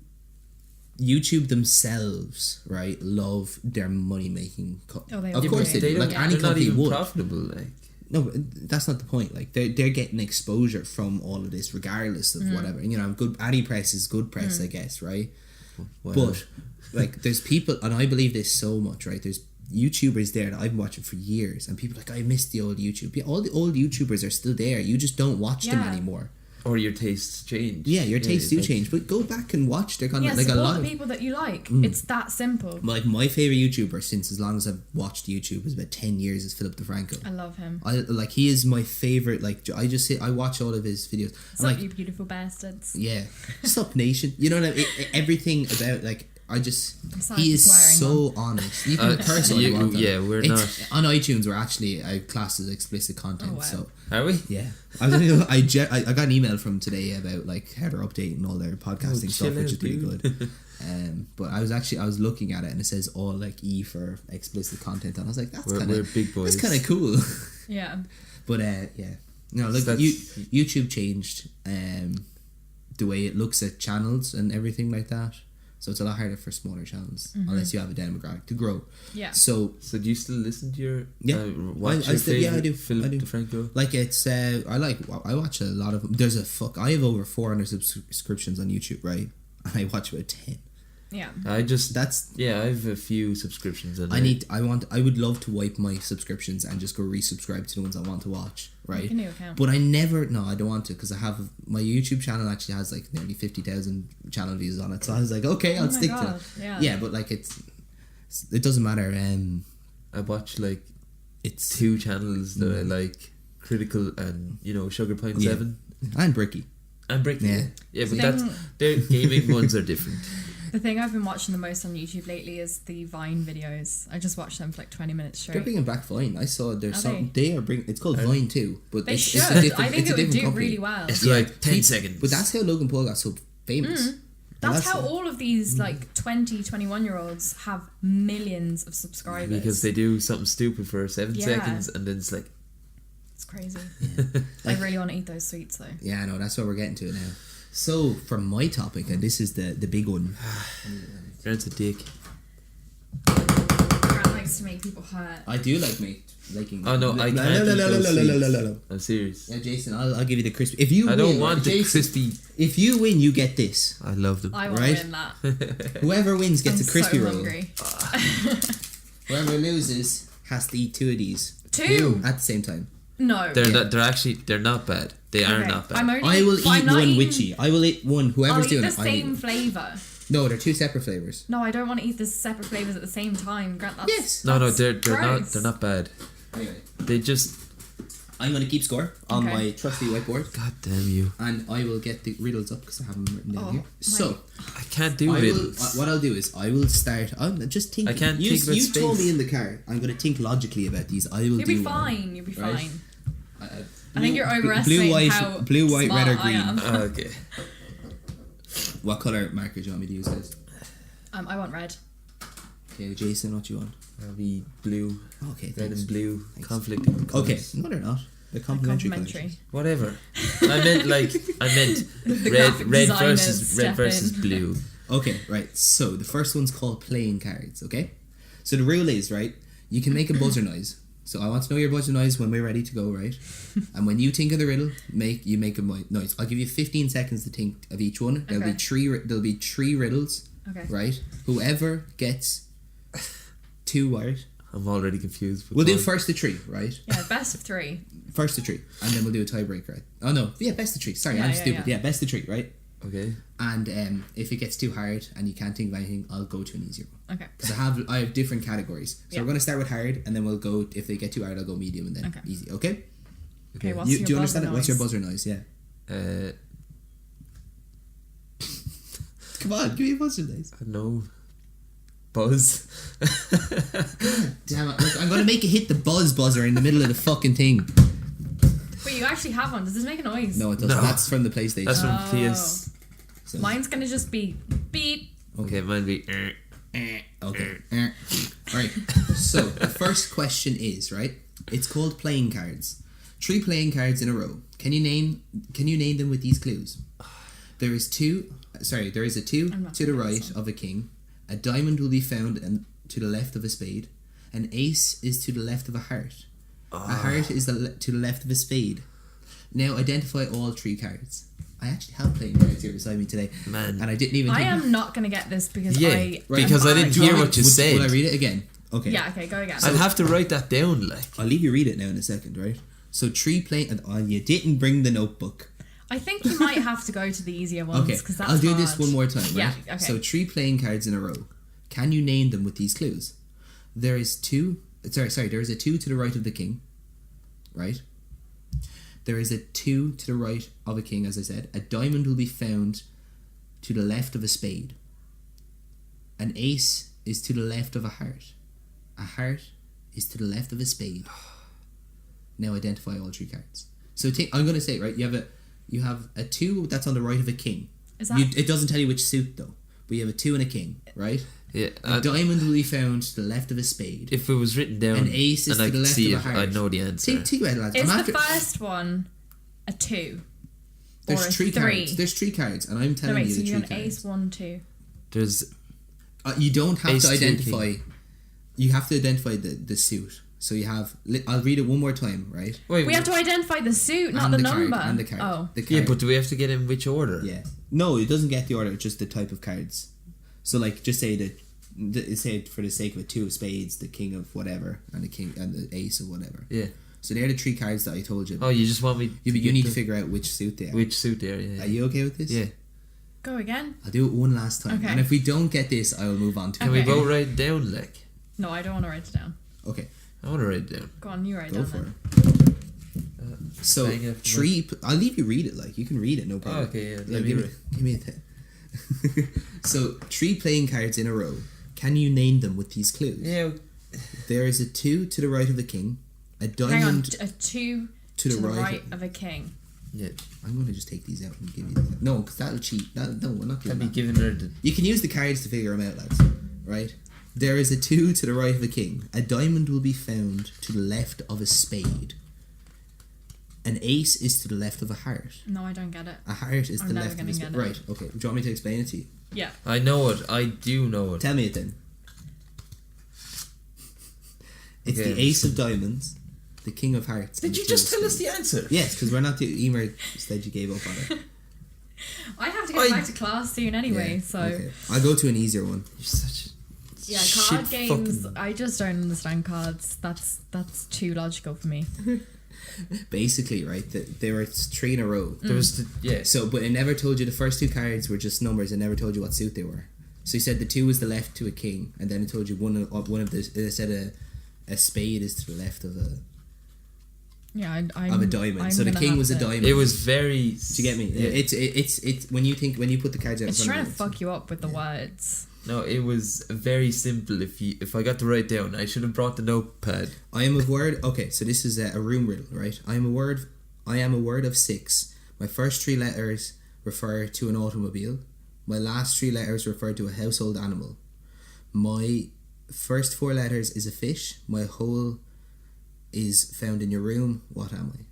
YouTube themselves, right, love their money making. Of course they do. Like any company would. Profitable, like. No, but that's not the point. Like they're getting exposure from all of this, regardless of whatever. And, you know, good AdI press is good press, I guess, right? Wow. But like, there's people, and I believe this so much, right? There's YouTubers there that I've been watching for years, and people are like, I miss the old YouTube. Yeah, all the old YouTubers are still there. You just don't watch them anymore. Or your tastes change. Yeah, your tastes do change, but go back and watch their content. Yeah, like support the people that you like. It's that simple. Like my favorite YouTuber since as long as I've watched YouTube is about 10 years is Philip DeFranco. I love him. He is my favorite. Like I watch all of his videos. Stop, like, you beautiful bastards. Yeah, Sup Nation. You know what I mean? Everything about like. He is so honest. You can curse all you want. Yeah, we're not on iTunes. We're actually classed as explicit content. Oh, wow. So are we? Yeah, I got an email from today about like how they're updating all their podcasting stuff, which is pretty good. But I was looking at it and it says all like E for explicit content, and I was like, we're big boys. That's kind of cool. Yeah. But no, look, YouTube changed the way it looks at channels and everything like that. So it's a lot harder for smaller channels unless you have a demographic to grow. Yeah. So do you still listen to your I do. Philip DeFranco? Like it's I watch a lot of them. I have over 400 subscriptions on YouTube, right? And I watch about 10. Yeah. I have a few subscriptions and I would love to wipe my subscriptions and just go resubscribe to the ones I want to watch, right? Make a new account. But I don't want to, because I have my YouTube channel actually has like nearly 50,000 channel views on it, so I was like, okay, I'll stick to it. Yeah, but like it doesn't matter. I watch like it's 2 channels that I like, Critical and Sugar Pine 7 and Bricky. And Bricky, but their gaming ones are different. The thing I've been watching the most on YouTube lately is the Vine videos. I just watch them for like 20 minutes straight. They're bringing back Vine. I saw there's some. They are bringing. It's called Vine too, but they should. I think it would do really well. It's like 10 seconds. But that's how Logan Paul got so famous. That's how all of these like 20, 21-year-olds have millions of subscribers. Because they do something stupid for 7 Yeah. seconds and then it's like, It's crazy. I Like- really want to eat those sweets though. Yeah, I know, that's what we're getting to now. So, for my topic, and this is the big one. Grant's a dick. Grant likes to make people hurt. I do like liking. Oh no, I can't eat those sweets. I'm serious. Yeah, Jason, I'll give you the crispy. If you I win, don't want the Jason, crispy. If you win, you get this. I love them. I want Right? to win that. Whoever wins gets I'm a crispy so roll. hungry. Whoever loses has to eat 2 of these. Two? At the same time. No. They're not bad. They are Okay, not bad. I'm only, I will but I'm eat not one eating- with you. I will eat one. Whoever's I'll eat doing the it, I'll eat same it. flavour. No, they're 2 separate flavors. No, I don't want to eat the separate flavours at the same time. Grant, that's, Yes. No, that's they're gross. not bad. Anyway, They just, I'm going to keep score on Okay. my trusty whiteboard, god damn you. and I will get the riddles up because I have them written down Oh, here. my- So, I can't do I will, riddles. what I'll do is I will start. I'll just think. I can't you, think about You told space. me in the car. I'm going to think logically about these. I will You'll do be one. fine. You'll be Right. fine. Uh, I think you're blue, overestimating white, how blue, white, red, or smart I green. am. Okay. What color marker do you want me to use, guys? I want red. Okay, Jason, what do you want? I'll be blue, Okay, red thanks. and blue, Thanks. conflicting Okay, colours. no, they're not. They're complementary. Complimentary. Whatever. I meant The red graphic versus designers step in. blue. Okay, right. So the first one's called playing cards. Okay, so the rule is right. You can make a buzzer noise. So I want to know your buzzer noise when we're ready to go, right? And when you think of the riddle, make a noise. I'll give you 15 seconds to think of each one. There'll Okay. be three riddles, Okay. right? Whoever gets 2 right. I'm already confused. We'll do because- first to 3, right? Yeah, best of 3. First to 3, and then we'll do a tiebreaker. Right? Oh no, yeah, best to 3. Sorry, Yeah, I'm yeah, stupid. yeah. Yeah, best to 3, right? Okay. And if it gets too hard and you can't think of anything, I'll go to an easier one. Okay. Because I have different categories. So Yeah. we're going to start with hard, and then we'll go, if they get too hard, I'll go medium and then Okay. easy. Okay? Okay, what's You, your do you understand buzzer it? What's your noise? buzzer noise? Yeah. Come on, give me a buzzer noise. I don't know. Buzz. Damn it. Look, I'm going to make you hit the buzzer in the middle of the fucking thing. Wait, you actually have one. Does this make a noise? No, it doesn't. No. That's from the PlayStation. That's from Oh. PS. So- Mine's gonna just be beep. Okay, mine be. Okay. Alright. So, the first question is, right? It's called playing cards. 3 playing cards in a row. Can you name them with these clues? There is a 2 I'm not to the gonna right guess of a king. A diamond will be found to the left of a spade. An ace is to the left of a heart. A heart is to the left of a spade. Now identify all 3 cards. I actually have playing cards here beside me today. Man. And I didn't even I think- am not gonna get this because Yeah. I. Right, Because I do didn't you hear want me- what you would- said. Will I read it again? Okay. Yeah. Okay. Go again. I'd have to write that down, like. I'll leave you read it now in a second, right? So 3 playing... Oh, you didn't bring the notebook. I think you might have to go to the easier ones Okay, because that's I'll do hard. this one more time, right? Yeah. Okay. So 3 playing cards in a row. Can you name them with these clues? There is 2... Sorry, there is a 2 to the right of the king. Right? There is a 2 to the right of a king, as I said. A diamond will be found to the left of a spade. An ace is to the left of a heart. A heart is to the left of a spade. Now identify all 3 cards. So I'm going to say, right, you have a 2 that's on the right of a king. Is that? It doesn't tell you which suit though, but you have a 2 and a king, right? Yeah. A diamond will be found to the left of a spade. If it was written down An ace is and I to the could left see of a it, heart. I'd know the answer. Think about it, lads. Is I'm the after, first one a 2? there's or a 3 3? cards. There's 3 cards, and I'm No, telling wait. you So the you're 3 an cards. ace 1, 2. There's. You don't have Ace to to identify. king. You have to identify the suit. So you have. I'll read it one more time, right? Wait, We have to identify the suit, not And the card, number. and the card. Oh. The card. Yeah, but do we have to get in which order? Yeah. No, it doesn't get the order. It's just the type of cards. So like, just say say for the sake of it, 2 of spades, the king of whatever, and the king and the ace of whatever. Yeah. So they're the 3 cards that I told you. Oh, you just want me. You get need to the- figure out which suit they are. which suit there. Yeah. Are you okay with this? Yeah. Go again? I'll do it one last time. Okay. And if we don't get this, I will move on to Can Okay. we both write it down, like? No, I don't want to write it down. Okay, I want to write it down. Go on, you write it go down for then. it. So, bang it. 3... I'll leave you read it, like, you can read it, no problem. Oh, okay, yeah, let me give, read. give me a thing. So, 3 playing cards in a row. Can you name them with these clues? Yeah. There is a 2 to the right of the king. A Hang on, diamond a 2 to the right. of a king. Yeah. I'm going to just take these out and give you these. No, because that'll cheat. No, we're not doing I'd be that. giving her the... You can use the cards to figure them out, lads. Right? There is a 2 to the right of a king. A diamond will be found to the left of a spade. An ace is to the left of a heart. No, I don't get it. A heart is I'm the never left of gonna a spade. get it. Right, okay. Do you want me to explain it to you? Yeah. I know it. I do know it. Tell me it then. It's Okay. the ace of diamonds, the king of hearts. and Did you the two just of tell us spades. the answer? Yes, because we're not doing... Emer said you gave up on it. I have to get back to class soon anyway, Yeah, so... okay. I'll go to an easier one. You're such a... Yeah, shit card games, fucking- I just don't understand cards. That's too logical for me. Basically, right, there were 3 in a row. There was the... Yeah. So, but it never told you the first 2 cards were just numbers. It never told you what suit they were. So you said the 2 was the left to a king, and then it told you one of the. It said a spade is to the left of a diamond. So the king was a diamond. It was very... Do you get me? Yeah. It's when you put the cards out. It's in front trying of to you, fuck you up with the words. No, it was very simple. If I got to write down, I should have brought the notepad. I am a word. Okay, so this is a room riddle, right? I am a word of 6. My first 3 letters refer to an automobile. My last 3 letters refer to a household animal. My first 4 letters is a fish. My whole is found in your room. What am I?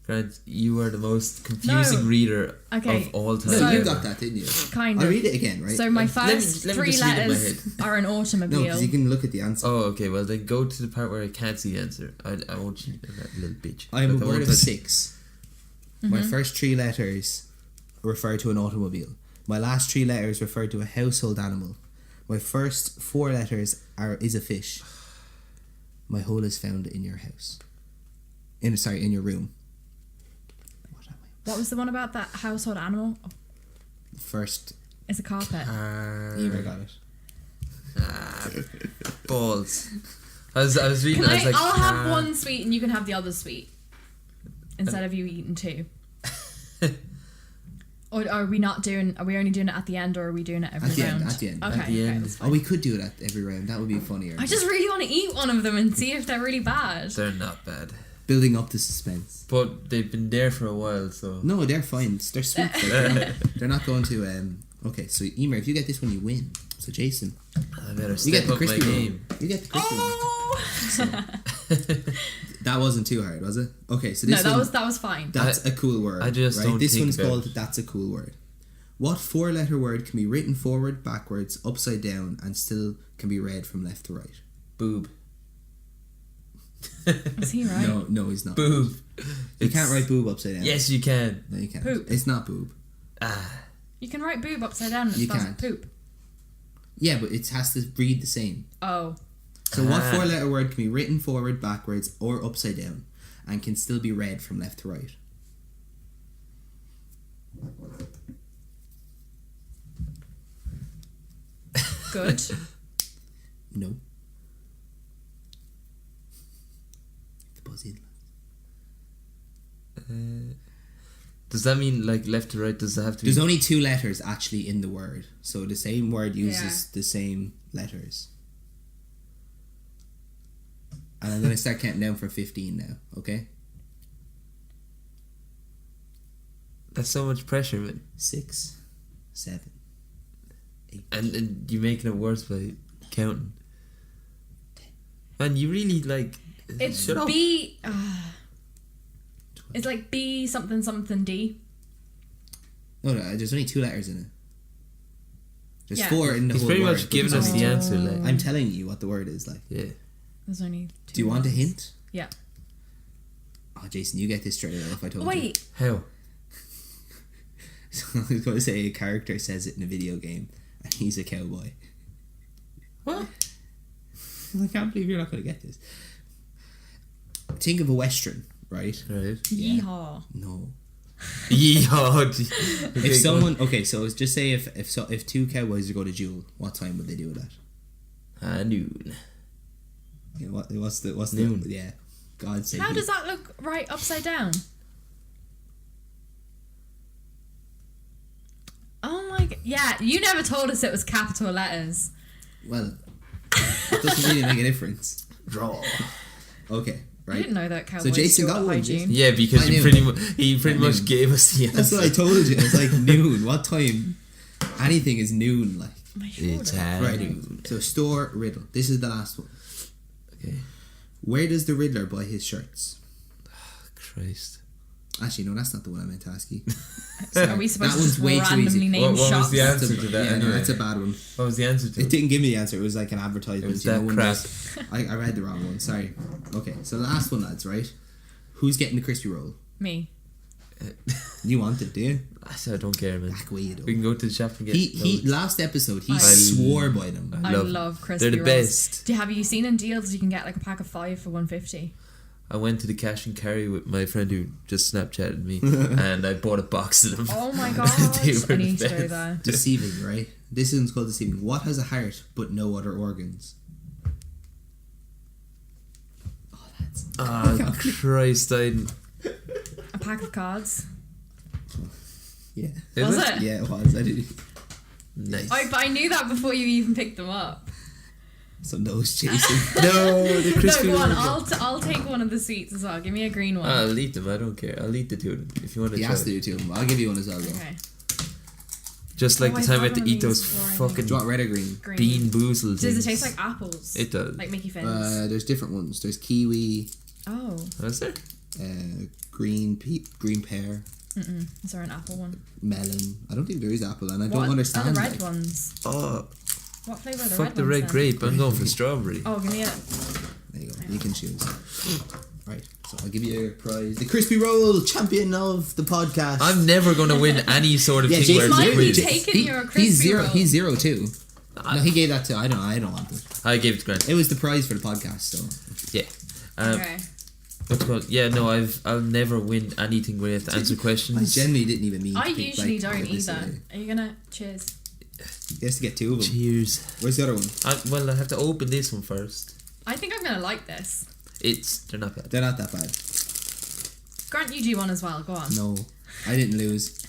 Grant, you are the most confusing reader Okay, of all time. No, So- you got that, didn't you? Kind I'll of. read it again, right? So my Let me- first let me 3 just read it in my letters head. are an No, automobile. because you can look at the answer. Oh, okay. Well, then go to the part where I can't see the answer. I won't cheat on that little bitch. I am a Like, I word won't of touch- 6. My first 3 letters refer to an automobile. My last 3 letters refer to a household animal. My first 4 letters is a fish. My whole is found in your house. In your room. What am I? What was the one about that household animal? Oh, First, it's a carpet. Emer got it. Balls. I was reading. Can I was like, I'll have one sweet and you can have the other sweet. Instead of you eating 2. Or are we only doing it at the end, or are we doing it every At the end, round? at the end. Okay, At the okay, end. that's Oh, fine. we could do it at every round. That would be funnier. I just really want to eat one of them and see if they're really bad. They're not bad, Building up the suspense. but they've been there for a while, so. No, they're fine. They're sweet. They're not going to... Okay, so Emer, if you get this one, you win. So Jason, I better you get step the up my crispy game. one. You get the crispy one. Oh! That wasn't too hard, was it? Okay, so No, this that was fine. That's a cool word. I just right? don't This think one's about called it. That's a Cool Word. What 4-letter word can be written forward, backwards, upside down, and still can be read from left to right? Boob. Is he right? No, he's not. Boob. You can't write boob upside down. Yes, you can. No, you can't. Poop. It's not boob. Ah. You can write boob upside down and it You spells can't. poop. Yeah, but it has to read the same. Oh. So what Ah. 4-letter word can be written forward, backwards, or upside down, and can still be read from left to right? Good. No. The buzz in. Does that mean like left to right? Does that have to be? There's only 2 letters actually in the word, so the same word uses the same letters. And I'm going to start counting down from 15 now, okay? That's so much pressure, man. 6, 7, 8. And you're making it worse by counting. Man, you really like. It's shut up. B. It's like B something something D. No, there's only 2 letters in it. There's Yeah. 4 in the He's whole pretty word. much giving but us there's the only answer. Like, I'm telling you what the word is like. yeah. There's only 2. Do you want a letters. hint? Yeah. Oh, Jason, you get this straight away if I told you. Wait. How? So I was going to say a character says it in a video game, and he's a cowboy. What? I can't believe you're not going to get this. Think of a western, right? Right. Yeah. Yeehaw. No. Yeehaw. If someone, okay, so just say if 2 cowboys are going to duel, what time would they do that? Noon. Yeah, what's the Noon. yeah? God save How me. does that look right upside down? Oh my god. Yeah, you never told us it was capital letters. Well, it doesn't really make a difference. Draw. Okay, I right? didn't know that cowboys So Jason do got it one, hygiene. Jason. Yeah, because I knew. he pretty much gave us the answer. That's what I told you. It's like noon. What time? Anything is noon. Like My shoulder. It's right. noon. So store riddle. This is the last one. Okay. Where does the Riddler buy his shirts? Christ. Actually, no, that's not the one I meant to ask you. So are we supposed That to one's just way too randomly easy. name What was shops? the answer That's to a, that? yeah, no, Anyway? that's a bad one. What was the answer to It it? didn't give me the answer. It was like an advertisement. It was you know, that one crap. was- I read the wrong one. Sorry. Okay, so the last one, lads. Right? Who's getting the crispy roll? Me. You want it, do you? I said I don't care, man. Back away, you don't. We can go to the shop and get. He loads. last episode he I swore by them. I love crispy They're the rolls. best. Have you seen in deals you can get like a pack of 5 for $1.50? I went to the cash and carry with my friend who just Snapchatted me, and I bought a box of them. Oh my god! They were I need the to do best. that. Deceiving, right? This one's called deceiving. What has a heart but no other organs? Oh, that's Oh Christ! A pack of cards. yeah. Is Was it? it? Yeah, it was. I did. Nice. But I knew that before you even picked them up. Some nose chasing. No, the crispy No, go on. rolls. I'll take one of the sweets as well. Give me a green one. I'll eat them. I don't care. I'll eat the two of them if you want to He try. has to do two of them. I'll give you one as well, though. Okay. Just like Oh, the I've time I had had to one of eat those these before, I fucking Do you want red or green? Green. bean boozled Does it things. taste like apples? It does. Like Mickey Fins. There's different ones. There's kiwi, Oh. Was there? green pear, Is there an apple one? melon. I don't think there is apple, and I What don't understand. are the red like- ones? Oh, What flavour are the fuck red the ones red then? grape. I'm going for strawberry. Oh, give me a... There you go. You can choose. Right. So I'll give you your prize. The Crispy Roll champion of the podcast. I'm never going to win any sort of Yeah, thing where Jason it's a might be quiz. taking your he's crispy zero. roll. He's 0 too. No, he gave that to. I don't want it. I gave it to Grant. It was the prize for the podcast. So Yeah. Okay. What's it called? Yeah, no, I'll never win anything where you have to answer I questions. generally didn't even mean. I to usually like, don't get this either. away. Are you gonna... Cheers. He has to get 2 of them. Cheers. Where's the other one? Well, I have to open this one first. I think I'm gonna like this. They're not bad. They're not that bad. Grant, you do one as well. Go on. No, I didn't lose.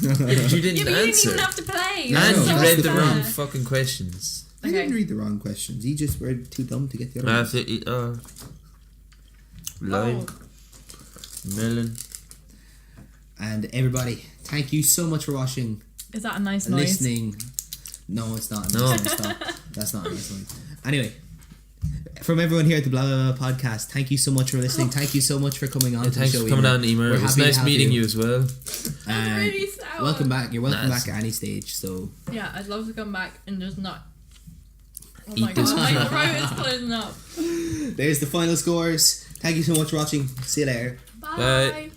You didn't Yeah, but you didn't answer. even have to play. No, And no, you that's read the the point. wrong fucking questions. I Okay. didn't read the wrong questions. You just were too dumb to get the other I one. have to eat. Lime, melon. And everybody, thank you so much for watching Is that a nice and noise? listening. No, it's not. No. Stop. That's not a nice one. Anyway, from everyone here at the Blah Blah Blah podcast, thank you so much for listening. Thank you so much for coming on. Yeah, to thanks the show, for coming Emer. on, Emer. We're It was happy to nice have meeting you as well. And really sour. welcome back. You're welcome Nice. back at any stage. So Yeah, I'd love to come back and just not. Oh Eat my this god, my crap. throat is closing up. there's the final scores. Thank you so much for watching. See you later. Bye. Bye.